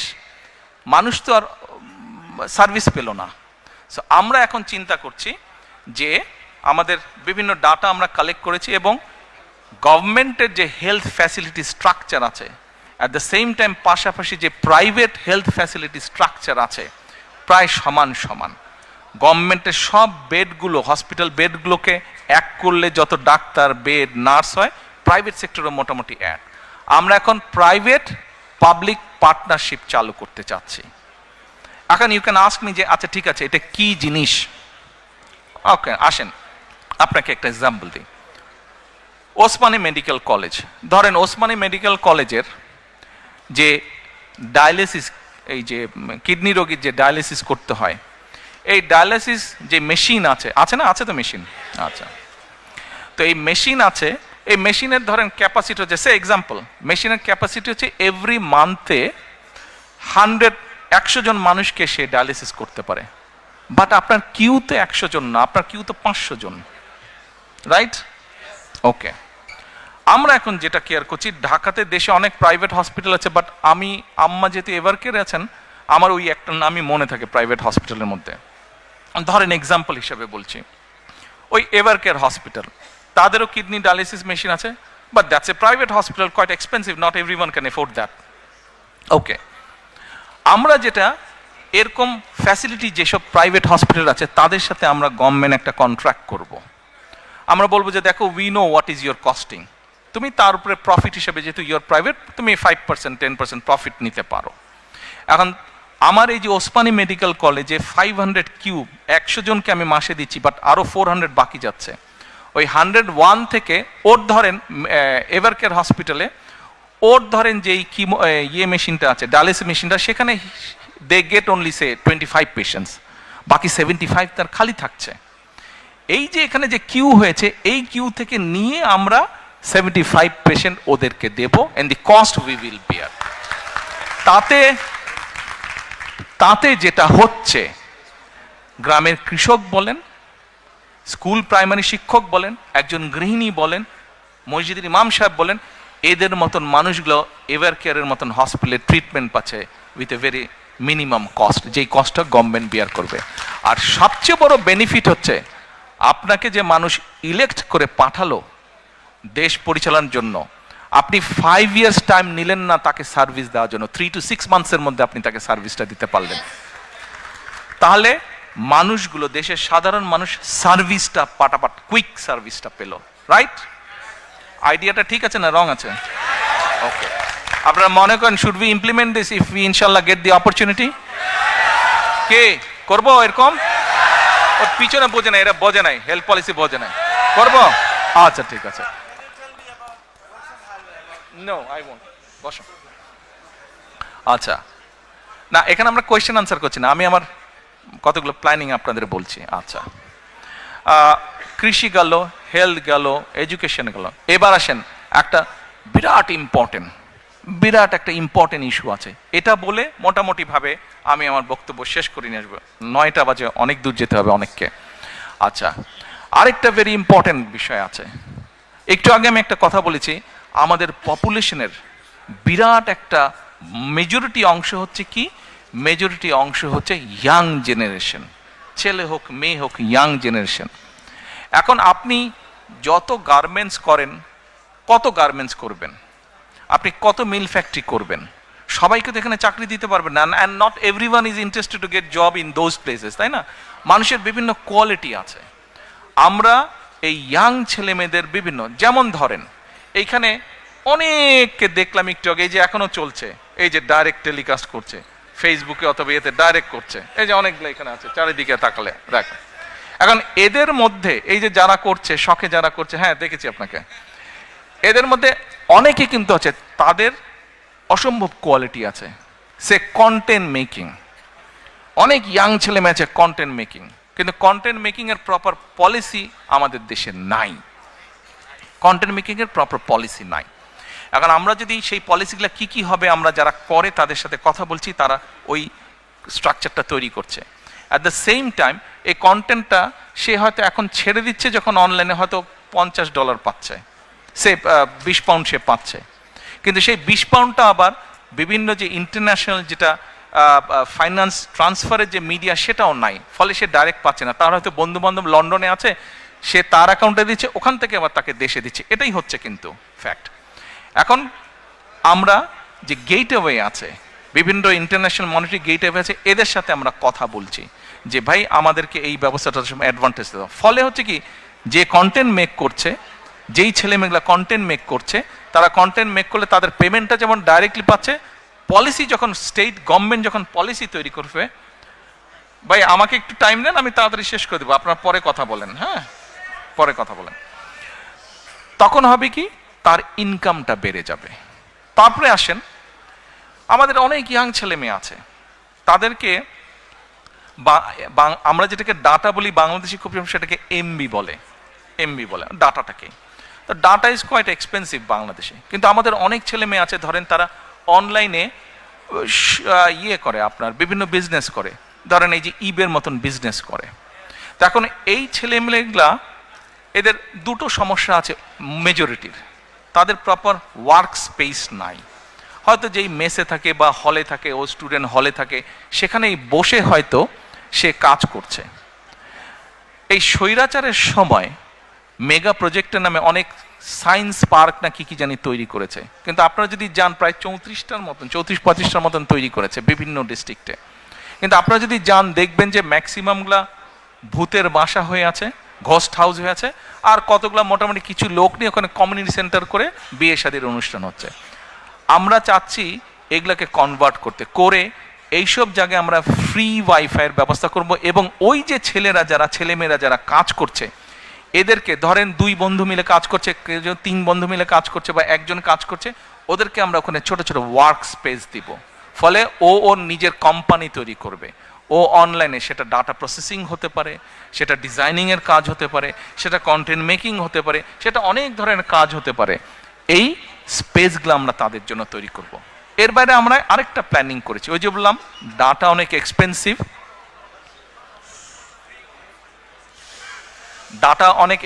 মানুষ তো আর সার্ভিস পেল না। সো আমরা এখন চিন্তা করছি যে আমাদের বিভিন্ন ডাটা আমরা কালেক্ট করেছি, এবং গভর্নমেন্টের যে হেলথ ফ্যাসিলিটি স্ট্রাকচার আছে, অ্যাট দ্য সেম টাইম পাশাপাশি যে প্রাইভেট হেলথ ফ্যাসিলিটি স্ট্রাকচার আছে, প্রায় সমান সমান। গভর্নমেন্টের সব বেডগুলো, হসপিটাল বেডগুলোকে এক করলে যত ডাক্তার, বেড, নার্স হয়, প্রাইভেট সেক্টরে মোটামুটি এক। আমরা এখন প্রাইভেট পাবলিক পার্টনারশিপ চালু করতে চাচ্ছি। এখন ইউ ক্যান আস্ক মি যে আচ্ছা ঠিক আছে, এটা কি জিনিস? ওকে, আসেন আপনাকে একটা এক্সাম্পল দিই। ওসমানী মেডিকেল কলেজ, ধরেন ওসমানী মেডিকেল কলেজের যে ডায়ালিসিস, এই যে কিডনি রোগীর যে ডায়ালিসিস করতে হয়, এই ডায়ালিসিস যে মেশিন আছে, আছে না, আছে তো মেশিন, আচ্ছা, তো এই মেশিন আছে, এই মেশিনের ধরেন ক্যাপাসিটি হচ্ছে, সে এক্সাম্পল, মেশিনের ক্যাপাসিটি হচ্ছে এভরি মান্থে 100 জন মানুষকে সে ডায়ালিসিস করতে পারে। বাট আপনার কিউতে 100 জন না, আপনার কিউতে 500 জন, রাইট? ওকে, আমরা এখন যেটা কেয়ার করছি, ঢাকাতে দেশে অনেক প্রাইভেট হসপিটাল আছে, বাট আমি আম্মা যেহেতু এভারকেয়ারে আছেন, আমার ওই একটা নামই মনে থাকে প্রাইভেট হসপিটালের মধ্যে। ধরেন এক্সাম্পল হিসেবে বলছি, ওই এভারকেয়ার হসপিটাল, তাদেরও কিডনি ডায়ালিসিস মেশিন আছে, but that's a private hospital, quite expensive, not everyone can afford that. Okay, আমরা যেটা এরকম ফ্যাসিলিটি যেসব প্রাইভেট হসপিটাল আছে তাদের সাথে আমরা গভর্নমেন্ট একটা কন্ট্রাক্ট করব। আমরা বলবো যে দেখো, we know what is your costing, তুমি তার উপরে প্রফিট হিসেবে, যেহেতু ইউর প্রাইভেট, তুমি 5% 10% প্রফিট নিতে পারো। এখন আমার এই যে ওসমানী মেডিকেল কলেজে 500 কিউব 100 জনকে আমি মাসে দিচ্ছি, বাট আরও 400 বাকি যাচ্ছে। ওই 101 থেকে ওর ধরেন এভারকেয়ার হসপিটালে ওর ধরেন যে ইয়ে মেশিনটা আছে, ডায়ালিসিস মেশিনটা, সেখানে they get only say 25 patients, বাকি 75 তার খালি থাকছে। এই যে এখানে যে কিউ হয়েছে, এই কিউ থেকে নিয়ে আমরা 75 পেশেন্ট ওদেরকে দেব, and the cost we will bear. তাতে যেটা হচ্ছে, গ্রামের কৃষক বলেন, স্কুল প্রাইমারি শিক্ষক বলেন, একজন গৃহিণী বলেন, মসজিদের ইমাম সাহেব বলেন, এদের মতন মানুষগুলো এভারকেয়ারের মতন হসপিটালে ট্রিটমেন্ট পাচ্ছে with a very minimum cost, যেই কস্টটা গভর্নমেন্ট বিয়ার করবে। আর সবচেয়ে বড় বেনিফিট হচ্ছে, আপনাকে যে মানুষ ইলেক্ট করে পাঠালো দেশ পরিচালনার জন্য, আপনি 5 ইয়ার্স টাইম নিলেন না তাকে সার্ভিস দেওয়ার জন্য, 3 to 6 মান্থসের মধ্যে আপনি তাকে সার্ভিসটা দিতে পারলেন। তাহলে মানুষগুলো, দেশের সাধারণ মানুষ সার্ভিসটা পাটাপাট কুইক সার্ভিসটা পেল, রাইট? আইডিয়াটা ঠিক আছে না রং আছে? ওকে, আপনারা মনে করেন should we implement this if we ইনশাআল্লাহ গেট দি অপরচুনিটি? কে করবো এরকম? ওর পিছনে বোঝে না, এরা বোঝে নাই, হেলথ পলিসি বোঝে নাই, করবো? আচ্ছা ঠিক আছে, নো আই ওয়ন্ট, বসো। আচ্ছা, না এখানে আমরা কোয়েশ্চেন আনসার করছি না, আমি আমার কতগুলো প্ল্যানিং আপনাদের বলছি। আচ্ছা, কৃষি গেল, হেলথ গেল, এডুকেশন গেল, এবার আসেন একটা বিরাট একটা ইম্পর্টেন্ট ইস্যু আছে, এটা বলে মোটামুটি ভাবে আমি আমার বক্তব্য শেষ করে নিয়ে আসবো, 9টা বাজে, অনেক দূর যেতে হবে অনেককে। আচ্ছা, আরেকটা ভেরি ইম্পর্টেন্ট বিষয় আছে, একটু আগে আমি একটা কথা বলেছি, আমাদের পপুলেশনের বিরাট একটা মেজরিটি অংশ হচ্ছে কি, মেজরিটি অংশ হচ্ছে ইয়াং জেনারেশন, ছেলে হোক মেয়ে হোক, ইয়াং জেনারেশন। এখন আপনি যত গার্মেন্টস করেন, কত গার্মেন্টস করবেন, আপনি কত মিল ফ্যাক্টরি করবেন, সবাইকে তো এখানে চাকরি দিতে পারবেন না, and not everyone is interested to get job in those places, তাই না? মানুষের বিভিন্ন কোয়ালিটি আছে। আমরা এই ইয়াং ছেলে মেয়েদের বিভিন্ন, যেমন ধরেন এইখানে অনেককে দেখলাম একটু আগে, এই যে এখনো চলছে, এই যে ডাইরেক্ট টেলিকাস্ট করছে ফেসবুকে অথবা এতে ডাইরেক্ট করছে, এই যে অনেকগুলো এখানে আছে, চারিদিকে তাকালে দেখেন। এখন এদের মধ্যে এই যে যারা করছে, শখে যারা করছে, হ্যাঁ দেখেছি আপনাকে, এদের মধ্যে অনেকে কিন্তু আছে, তাদের অসম্ভব কোয়ালিটি আছে, সে কন্টেন্ট মেকিং, অনেক ইয়াং ছেলে মেয়ে আছে কন্টেন্ট মেকিং, কিন্তু কন্টেন্ট মেকিং এর প্রপার পলিসি আমাদের দেশে নাই, কন্টেন্ট মেকিং এর প্রপার পলিসি নাই। এখন আমরা যদি সেই পলিসিগুলো কি কি হবে, আমরা যারা করে তাদের সাথে কথা বলছি, তারা ওই স্ট্রাকচারটা তৈরি করছে। অ্যাট দ্য সেম টাইম এই কন্টেন্টটা সে হয়তো এখন ছেড়ে দিচ্ছে, যখন অনলাইনে হয়তো $50 পাচ্ছে, সে 20 পাউন্ড সে পাচ্ছে, কিন্তু সেই 20 পাউন্ডটা আবার বিভিন্ন যে ইন্টারন্যাশনাল যেটা ফাইন্যান্স ট্রান্সফারের যে মিডিয়া, সেটাও নাই, ফলে সে ডাইরেক্ট পাচ্ছে না। তার হয়তো বন্ধু বান্ধব লন্ডনে আছে, সে তার অ্যাকাউন্টে দিচ্ছে, ওখান থেকে আবার তাকে দেশে দিচ্ছে, এটাই হচ্ছে কিন্তু ফ্যাক্ট। এখন আমরা যে গেটওয়ে আছে, বিভিন্ন ইন্টারন্যাশনাল মনিটারি গেটওয়ে আছে, এদের সাথে আমরা কথা বলছি যে ভাই আমাদেরকে এই ব্যবস্থাটার সময় অ্যাডভান্টেজ দেওয়া। ফলে হচ্ছে কি, যে কন্টেন্ট মেক করছে, যেই ছেলে মেয়েগুলা কন্টেন্ট মেক করছে, তারা কন্টেন্ট মেক করলে তাদের পেমেন্টটা যেমন ডাইরেক্টলি পাচ্ছে, পলিসি যখন স্টেট গভর্নমেন্ট যখন পলিসি তৈরি করবে, ভাই আমাকে একটু টাইম দেন, আমি তাড়াতাড়ি শেষ করে দেবো, আপনারা পরে কথা বলেন, হ্যাঁ পরে কথা বলেন, তখন হবে কি, তার ইনকামটা বেড়ে যাবে। তারপরে আসেন, আমাদের অনেক ইয়াং ছেলে মেয়ে আছে, তাদেরকে আমরা যেটাকে ডাটা বলি বাংলাদেশি খুব সেটাকে এমবি বলে, ডাটাটাকে। তো ডাটা ইজ কোয়াইট এক্সপেন্সিভ বাংলাদেশে, কিন্তু আমাদের অনেক ছেলে মেয়ে আছে ধরেন তারা অনলাইনে করে, আপনার বিভিন্ন বিজনেস করে, ধরেন এই যে ইবের মতন বিজনেস করে। তো এখন এই ছেলেমেয়েগুলা এদের দুটো সমস্যা আছে মেজরিটির, তাদের প্রপার ওয়ার্ক স্পেস নাই। হয়তো যেই মেসে থাকে বা হলে থাকে, ও স্টুডেন্ট হলে থাকে, সেখানেই বসে হয়তো সে কাজ করছে। এই স্বৈরাচারের সময় মেগা প্রজেক্টের নামে অনেক সায়েন্স পার্ক না কি জানি তৈরি করেছে, কিন্তু আপনারা যদি যান প্রায় 34-35টার মতন তৈরি করেছে বিভিন্ন ডিস্ট্রিক্টে। কিন্তু আপনারা যদি যান দেখবেন যে ম্যাক্সিমামগুলা ভূতের বাসা হয়ে আছে, ঘোস্ট হাউস হয়ে আছে, আর কতগুলা মোটামুটি কিছু লোক নিয়ে ওখানে কমিউনিটি সেন্টার করে বিয়ে শাদীর অনুষ্ঠান হচ্ছে। আমরা চাচ্ছি এগুলাকে কনভার্ট করে এইসব জায়গায় আমরা ফ্রি ওয়াইফাইয়ের ব্যবস্থা করব, এবং ওই যে ছেলেমেয়েরা যারা কাজ করছে এদেরকে, ধরেন 2 বন্ধু মিলে কাজ করছে, 3 বন্ধু মিলে কাজ করছে, বা একজন কাজ করছে, ওদেরকে আমরা ওখানে ছোট ছোট ওয়ার্ক স্পেস দিব। ফলে ওর নিজের কোম্পানি তৈরি করবে। ও অনলাইনে সেটা ডাটা প্রসেসিং হতে পারে, সেটা ডিজাইনিংয়ের কাজ হতে পারে, সেটা কন্টেন্ট মেকিং হতে পারে, সেটা অনেক ধরনের কাজ হতে পারে। এই স্পেসগুলো আমরা তাদের জন্য তৈরি করব। এর বাইরে আমরা আরেকটা প্ল্যানিং করেছি, ওই যে বললাম ডাটা অনেক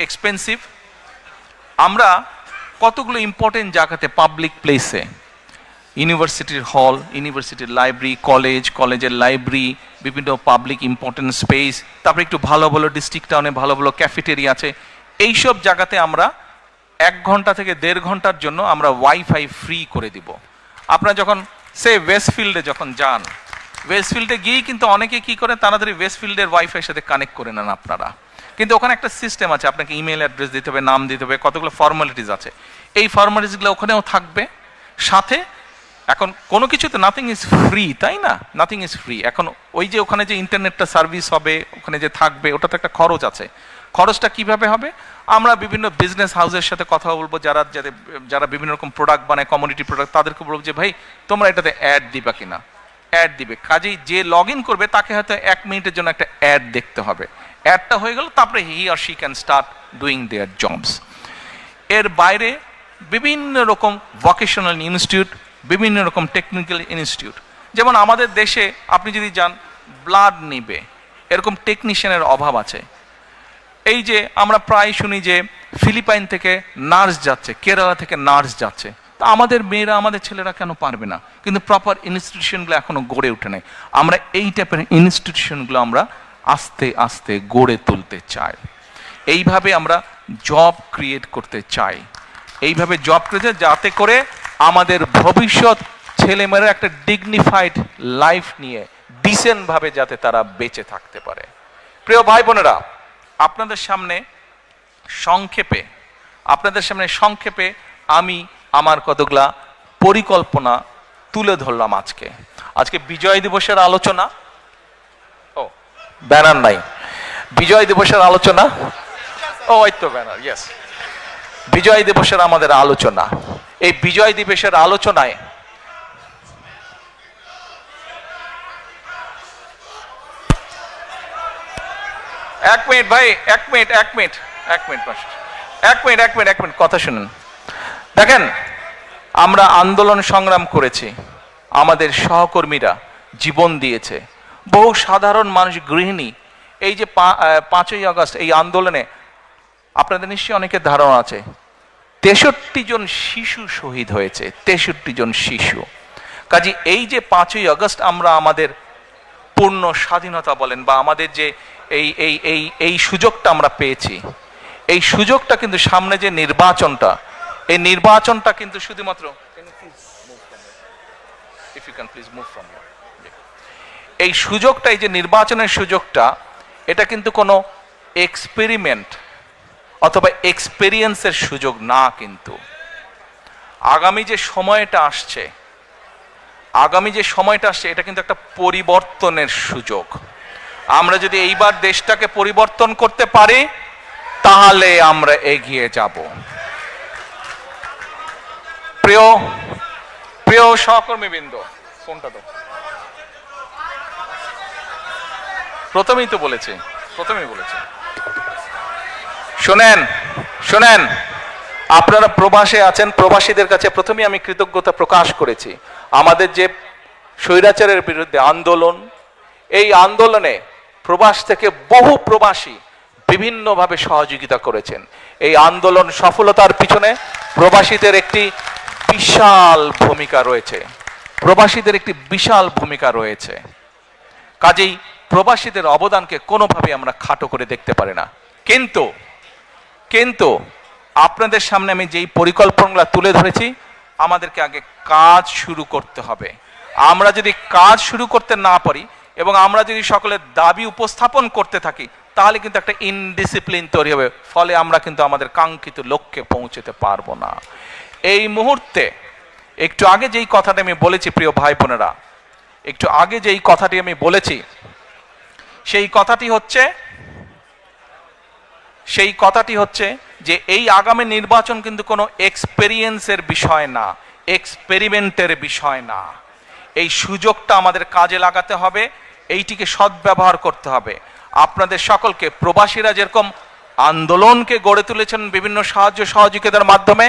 এক্সপেন্সিভ। আমরা কতগুলো ইম্পর্টেন্ট জায়গাতে, পাবলিক প্লেসে, ইউনিভার্সিটির হল, ইউনিভার্সিটির লাইব্রেরি, কলেজের লাইব্রেরি, বিভিন্ন পাবলিক ইম্পর্টেন্ট স্পেস, তারপরে একটু ভালো ভালো ডিস্ট্রিক্ট টাউনে ভালো ভালো ক্যাফেটেরিয়া আছে, এইসব জায়গাতে আমরা 1 ঘন্টা থেকে 1.5 ঘন্টার জন্য আমরা ওয়াইফাই ফ্রি করে দিব। আপনারা যখন ওয়েস্টফিল্ডে যখন যান, ওয়েস্টফিল্ডে গিয়েই কিন্তু অনেকে কি করে, তাড়াতাড়ি ওয়েস্টফিল্ডের ওয়াইফাইয়ের সাথে কানেক্ট করে নেন আপনারা। কিন্তু ওখানে একটা সিস্টেম আছে, আপনাকে ইমেল অ্যাড্রেস দিতে হবে, নাম দিতে হবে, কতগুলো ফর্মালিটিস আছে। এই ফর্মালিটিসগুলো ওখানেও থাকবে সাথে। এখন কোনো কিছু তো নাথিং ইজ ফ্রি, তাই না? Nothing is free. এখন ওই যে ওখানে যে ইন্টারনেটটা সার্ভিস হবে, ওখানে যে থাকবে, ওটা তো একটা খরচ আছে। খরচটা কিভাবে হবে? আমরা বিভিন্ন বিজনেস হাউসের সাথে কথা বলবো, যারা বিভিন্ন রকম প্রোডাক্ট বানায়, কমোডিটি প্রোডাক্ট, তাদেরকে বলবো যে ভাই তোমরা এটাতে অ্যাড দিবা কিনা। অ্যাড দিবে, কাজেই যে লগ ইন করবে তাকে হয়তো 1 মিনিটের জন্য একটা অ্যাড দেখতে হবে। অ্যাডটা হয়ে গেল, তারপরে he or she can start doing their jobs. এর বাইরে বিভিন্ন রকম ভোকেশনাল ইনস্টিটিউট, বিভিন্ন রকম টেকনিক্যাল ইনস্টিটিউট, যেমন আমাদের দেশে আপনি যদি যান ব্লাড নিবে, এরকম টেকনিশিয়ানের অভাব আছে। এই যে আমরা প্রায় শুনি যে ফিলিপাইন থেকে নার্স যাচ্ছে, কেরালা থেকে নার্স যাচ্ছে, তা আমাদের মেয়েরা, আমাদের ছেলেরা কেন পারবে না? কিন্তু প্রপার ইনস্টিটিউশনগুলো এখনো গড়ে ওঠে নাই। আমরা এই টাইপের ইনস্টিটিউশনগুলো আমরা আস্তে আস্তে গড়ে তুলতে চাই। এইভাবে আমরা জব ক্রিয়েট করতে চাই, এইভাবে জব ক্রিয়েট, যাতে করে আমাদের ভবিষ্যৎ ছেলেমেয়েরা একটা ডিগনিফাইড লাইফ নিয়ে ডিসেন্টভাবে যাতে তারা বেঁচে থাকতে পারে। প্রিয় ভাই বোনেরা, আপনাদের সামনে সংক্ষেপে আমি আমার কতগুলা পরিকল্পনা তুলে ধরলাম। আজকে বিজয় দিবসের আলোচনা, ব্যানার নাই, বিজয় দিবসের আলোচনা, ওই তো ব্যানার, ইয়েস, বিজয় দিবসের আমাদের আলোচনা। এই বিজয় দিবসের আলোচনায় এক মিনিট কথা শুনুন। দেখেন, আমরা আন্দোলন সংগ্রাম করেছি, আমাদের সহকর্মীরা জীবন দিয়েছে, বহু সাধারণ মানুষ, গৃহিণী। এই যে 5ই আগস্ট এই আন্দোলনে আপনাদের নিশ্চয়ই অনেকের ধারণা আছে 63 জন শিশু শহীদ হয়েছে, 63 জন শিশু। কাজে এই যে 5ই আগস্ট আমরা আমাদের পূর্ণ স্বাধীনতা বলেন, বা আমাদের যে এই সুযোগটা আমরা পেয়েছি, এই সুযোগটা কিন্তু সামনে যে নির্বাচনটা, এই নির্বাচনটা কিন্তু শুধুমাত্র, এই সুযোগটা, এই যে নির্বাচনের সুযোগটা, এটা কিন্তু কোনো এক্সপেরিমেন্ট অথবা এক্সপেরিয়েন্সের সুযোগ না। কিন্তু আগামী যে সময়টা আসছে, এটা কিন্তু একটা পরিবর্তনের সুযোগ। আমরা যদি এইবার দেশটাকে পরিবর্তন করতে পারি, তাহলে আমরা এগিয়ে যাব। প্রিয় সহকর্মীবৃন্দ, ফোনটা তো প্রথমেই তো বলেছে, প্রথমেই বলেছে। শোনেন শোনেন, আপনারা প্রবাসে আছেন, প্রবাসীদের কাছে প্রথমেই আমি কৃতজ্ঞতা প্রকাশ করেছি। আমাদের যে স্বৈরাচারের বিরুদ্ধে আন্দোলন, এই আন্দোলনে প্রবাস থেকে বহু প্রবাসী বিভিন্নভাবে সহযোগিতা করেছেন। এই আন্দোলন সফলতার পিছনে প্রবাসীদের একটি বিশাল ভূমিকা রয়েছে, প্রবাসীদের একটি বিশাল ভূমিকা রয়েছে। কাজেই প্রবাসীদের অবদানকে কোনোভাবে আমরা খাটো করে দেখতে পারি না। কিন্তু আপনাদের সামনে আমি যেই পরিকল্পনাগুলো তুলে ধরেছি, আমাদেরকে আগে কাজ শুরু করতে হবে। আমরা যদি কাজ শুরু করতে না পারি এবং আমরা যদি সকলের দাবি উপস্থাপন করতে থাকি, তাহলে কিন্তু একটা ইনডিসিপ্লিন তৈরি হবে, ফলে আমরা কিন্তু আমাদের কাঙ্ক্ষিত লক্ষ্যে পৌঁছতে পারবো না। এই মুহূর্তে একটু আগে যেই কথাটা আমি বলেছি, প্রিয় ভাই বোনেরা, একটু আগে যেই কথাটি আমি বলেছি, সেই কথাটি হচ্ছে যে এই আগামী নির্বাচন কিন্তু কোনো এক্সপেরিয়েন্সের বিষয় না, এক্সপেরিমেন্টের বিষয় না। এই সুযোগটা আমাদের কাজে লাগাতে হবে, এইটিকে সদ্ব্যবহার করতে হবে। আপনাদের সকলকে, প্রবাসীরা যেরকম আন্দোলনকে গড়ে তুলেছেন বিভিন্ন সাহায্য সহযোগিতার মাধ্যমে,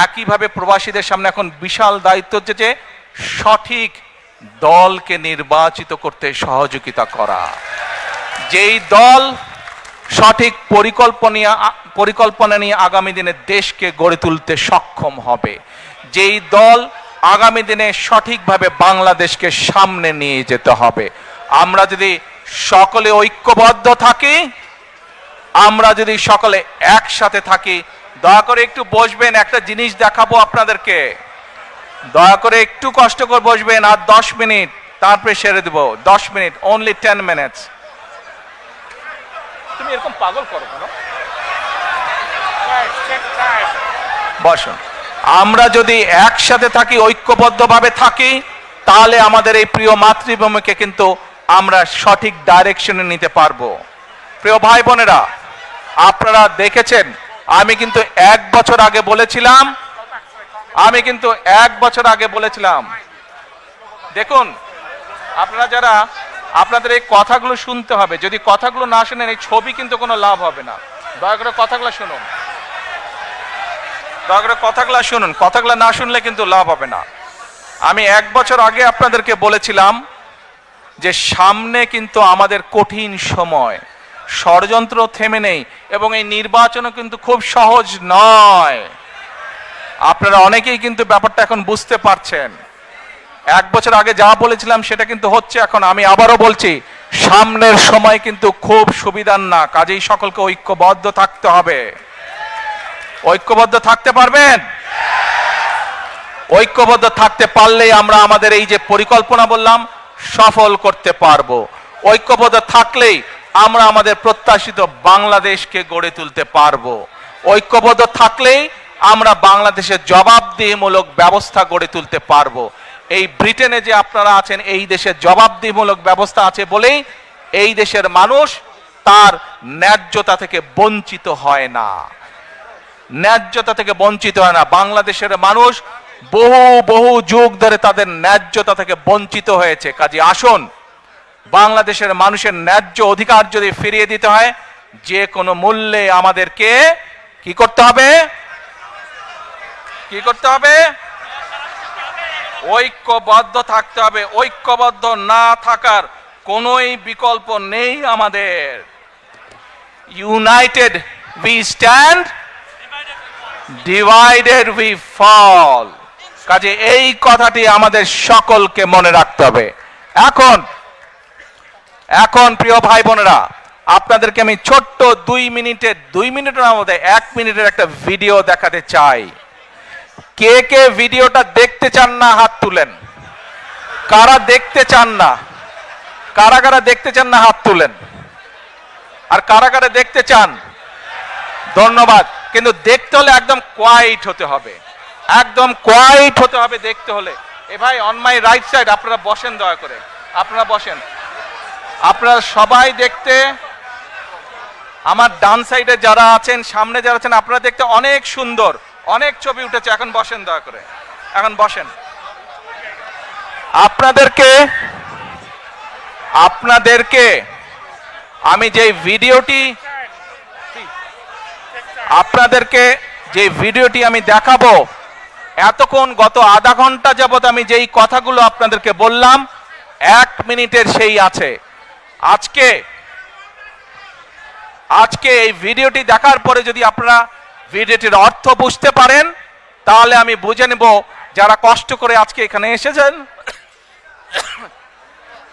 একইভাবে প্রবাসীদের সামনে এখন বিশাল দায়িত্ব হচ্ছে যে সঠিক দলকে নির্বাচিত করতে সহযোগিতা করা। যেই দল সঠিক পরিকল্পনা নিয়ে আগামী দিনে দেশকে গড়ে তুলতে সক্ষম হবে, যেই দল আগামী দিনে সঠিকভাবে বাংলাদেশকে সামনে নিয়ে যেতে হবে। আমরা যদি সকলে ঐক্যবদ্ধ থাকি, আমরা যদি সকলে একসাথে থাকি, দয়া করে একটু বসবেন, একটা জিনিস দেখাবো আপনাদেরকে। দয়া করে একটু কষ্ট করে বসবেন, আর 10 মিনিট, তারপরে সেরে দেব। 10 মিনিট, অনলি 10 মিনিটস। তুমি এরকম পাগল করো কেন? বসুন। আমরা যদি একসাথে থাকি, ঐক্যবদ্ধভাবে থাকি, তাহলে আমাদের এই প্রিয় মাতৃভূমিকে কিন্তু আমরা সঠিক ডাইরেকশনে নিতে পারবো। প্রিয় ভাই বোনেরা, আপনারা দেখেছেন, আমি কিন্তু 1 বছর আগে বলেছিলাম, দেখুন আপনারা যারা, আপনাদের এই কথাগুলো শুনতে হবে। যদি কথাগুলো না শুনেন, এই ছবি কিন্তু কোনো লাভ হবে না। দয়া করে কথাগুলো শুনুন, দয়া করে কথাগুলো শুনুন, কথাগুলো না শুনলে কিন্তু লাভ হবে না। আমি 1 বছর আগে আপনাদেরকে বলেছিলাম যে সামনে কিন্তু আমাদের কঠিন সময়, ষড়যন্ত্র থেমে নেই, এবং এই নির্বাচনও কিন্তু খুব সহজ নয়। আপনারা অনেকেই কিন্তু ব্যাপারটা এখন বুঝতে পারছেন। 1 বছর আগে যা বলেছিলাম সেটা কিন্তু হচ্ছে এখন। আমি আবারও বলছি, সামনের সময় কিন্তু খুব সুবিধার না, কাজেই সকলকে ঐক্যবদ্ধ থাকতে হবে। ঐক্যবদ্ধ থাকতে পারবেন? ঐক্যবদ্ধ থাকতে পারলেই আমরা আমাদের এই যে পরিকল্পনা বললাম, সফল করতে পারবো। ঐক্যবদ্ধ থাকলেই আমরা আমাদের প্রত্যাশিত বাংলাদেশকে গড়ে তুলতে পারবো। ঐক্যবদ্ধ থাকলেই আমরা বাংলাদেশের জবাবদিহিমূলক ব্যবস্থা গড়ে তুলতে পারবো। এই ব্রিটেনে যে আপনারা আছেন, এই দেশের জবাবদিহিমূলক ব্যবস্থা আছে বলেই এই দেশের মানুষ তার ন্যায্যতা থেকে বঞ্চিত হয় না, ন্যায্যতা থেকে বঞ্চিত হয় না। বাংলাদেশের মানুষ বহু যুগ ধরে তাদের ন্যায্যতা থেকে বঞ্চিত হয়েছে। কাজে আসুন, বাংলাদেশের মানুষের ন্যায্য অধিকার যদি ফিরিয়ে দিতে হয়, যে কোনো মূল্যে আমাদেরকে কি করতে হবে? ঐক্যবদ্ধ থাকতে হবে। ঐক্যবদ্ধ না থাকার কোনোই বিকল্প নেই আমাদের। United we stand, divided we fall. কাজে এই কথাটি আমাদের সকলকে মনে রাখতে হবে। এখন প্রিয় ভাই বোনেরা, আপনাদেরকে আমি ছোট্ট 2 মিনিটের মধ্যে 1 মিনিটের একটা ভিডিও দেখাতে চাই। কে কে ভিডিওটা দেখতে চান না হাত তুলেন। কারা দেখতে চান না? কারা দেখতে চান না হাত তুলেন। আর কারা দেখতে চান? ধন্যবাদ। কিন্তু দেখতে হলে একদম কোয়াইট হতে হবে, একদম কোয়াইট হতে হবে দেখতে হলে। এ ভাই, অন মাই রাইট সাইড, আপনারা বসেন, দয়া করে আপনারা বসেন। আপনারা সবাই দেখতে, আমার ডান সাইডে যারা আছেন, সামনে যারা আছেন, আপনারা দেখতে অনেক সুন্দর, অনেক ছবি উঠেছে। এখন বসেন, দয়া করে এখন বসেন। আপনাদেরকে আমি যে ভিডিওটি আপনাদেরকে যে ভিডিওটি আমি দেখাবো, এতক্ষণ গত আধা ঘন্টা যাবত আমি যেই কথাগুলো আপনাদেরকে বললাম 1 মিনিটের সেই আছে। আজকে এই ভিডিওটি দেখার পরে যদি আপনারা ভিডিওটির অর্থ বুঝতে পারেন, তাহলে আমি বুঝে নেব যারা কষ্ট করে আজকে এখানে এসেছেন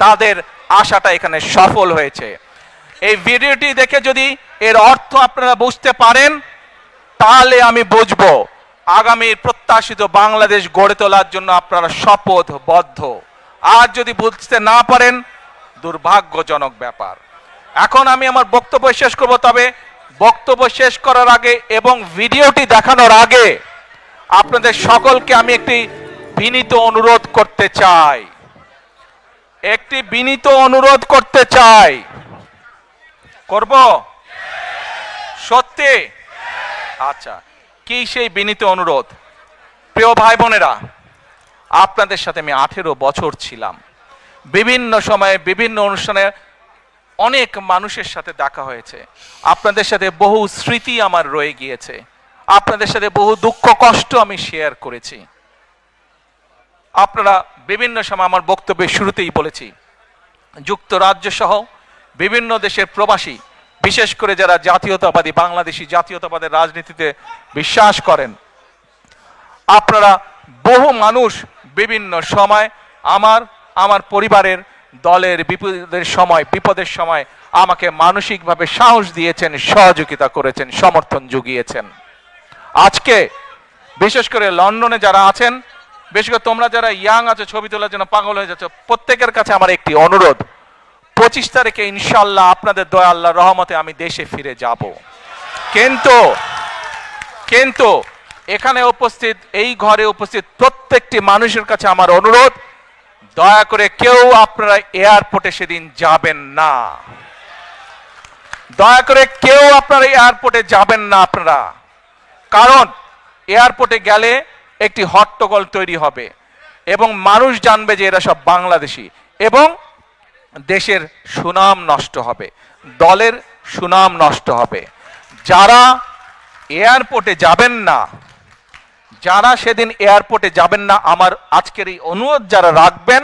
তাদের আশাটা এখানে সফল হয়েছে। এই ভিডিওটি দেখে যদি এর অর্থ আপনারা বুঝতে পারেন, তাহলে আমি বুঝবো আগামীর প্রত্যাশিত বাংলাদেশ গড়ে তোলার জন্য আপনারা শপথবদ্ধ। আর যদি বুঝতে না পারেন, দুর্ভাগ্যজনক ব্যাপার। এখন আমি আমার বক্তব্য শেষ করব, তবে বক্তব্য শেষ করার আগে এবং ভিডিওটি দেখানোর আগে আপনাদের সকলকে আমি একটি বিনীত অনুরোধ করতে চাই। করব সত্যি? আচ্ছা, কি সেই বিনীত অনুরোধ? প্রিয় ভাই বোনেরা, আপনাদের সাথে আমি 18 বছর ছিলাম। বিভিন্ন সময়ে বিভিন্ন অনুষ্ঠানে অনেক মানুষের সাথে দেখা হয়েছে। আপনাদের সাথে বহু স্মৃতি আমার রয়ে গিয়েছে। আপনাদের সাথে বহু দুঃখ কষ্ট আমি শেয়ার করেছি। আপনারা বিভিন্ন সময় আমার বক্তব্যের শুরুতেই বলেছি, যুক্তরাজ্য সহ বিভিন্ন দেশের প্রবাসী, বিশেষ করে যারা জাতীয়তাবাদী বাংলাদেশি জাতীয়তাবাদের রাজনীতিতে বিশ্বাস করেন, আপনারা বহু মানুষ বিভিন্ন সময় আমার পরিবারের দলের বিপদের সময় আমাকে মানসিকভাবে সাহস দিয়েছেন, সহযোগিতা করেছেন, সমর্থন জুগিয়েছেন। আজকে বিশেষ করে লন্ডনে যারা আছেন, বিশেষ করে তোমরা যারা ইয়াং আছো, ছবি তোলার জন্য পাগল হয়ে যাচ্ছ, প্রত্যেকের কাছে আমার একটি অনুরোধ, 25 তারিখে ইনশাআল্লাহ আপনাদের দয়া আল্লাহর রহমতে আমি দেশে ফিরে যাব। কিন্তু এখানে উপস্থিত, এই ঘরে উপস্থিত প্রত্যেকটি মানুষের কাছে আমার অনুরোধ, দয়া করে কেউ আপনারা এয়ারপোর্টে সেদিন যাবেন না। দয়া করে কেউ আপনারা এয়ারপোর্টে যাবেন না আপনারা। কারণ এয়ারপোর্টে গেলে একটি হট্টগোল তৈরি হবে এবং মানুষ জানবে যে এরা সব বাংলাদেশি, এবং দেশের সুনাম নষ্ট হবে, দলের সুনাম নষ্ট হবে। যারা এয়ারপোর্টে যাবেন না, যারা সেদিন এয়ারপোর্টে যাবেন না, আমার আজকের এই অনুরোধ যারা রাখবেন,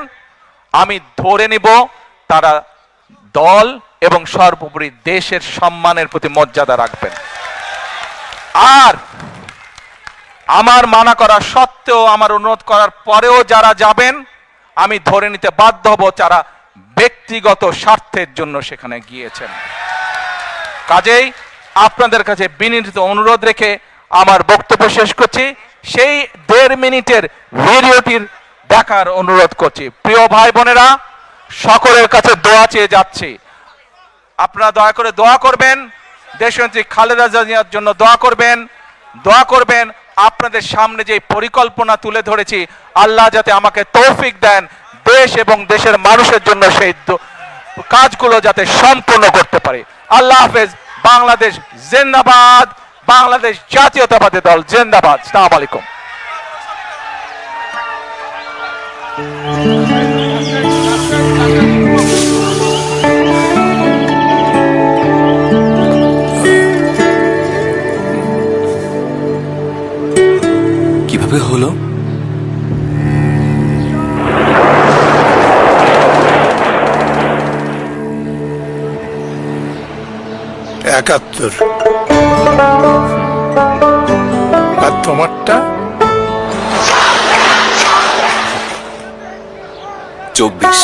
আমি ধরে নিব তারা দল এবং সর্বোপরি দেশের সম্মানের প্রতি মর্যাদা রাখবেন। আর আমার মানা করা সত্ত্বেও, আমার অনুরোধ করার পরেও যারা যাবেন, আমি ধরে নিতে বাধ্য হব যারা ব্যক্তিগত স্বার্থের জন্য সেখানে গিয়েছেন। কাজেই আপনাদের কাছে বিনীত অনুরোধ রেখে আমার বক্তব্য শেষ করছি। সেই 1.5 মিনিটের ভিডিওটির দেখার অনুরোধ করছি। প্রিয় ভাই বোনেরা, সকলের কাছে দোয়া চেয়ে যাচ্ছি, আপনারা দয়া করে দোয়া করবেন, দেশনেত্রী খালেদা জিয়ার জন্য দোয়া করবেন। আপনাদের সামনে যে পরিকল্পনা তুলে ধরেছি, আল্লাহ যাতে আমাকে তৌফিক দেন দেশ এবং দেশের মানুষের জন্য সেই কাজগুলো যাতে সম্পূর্ণ করতে পারি। আল্লাহ হাফেজ। বাংলাদেশ জিন্দাবাদ। বাংলাদেশ জাতীয়তাবাদী দল জিন্দাবাদ। আসসালামু আলাইকুম। কিভাবে হলো? একাত্তর। আর তোমারটা? 24।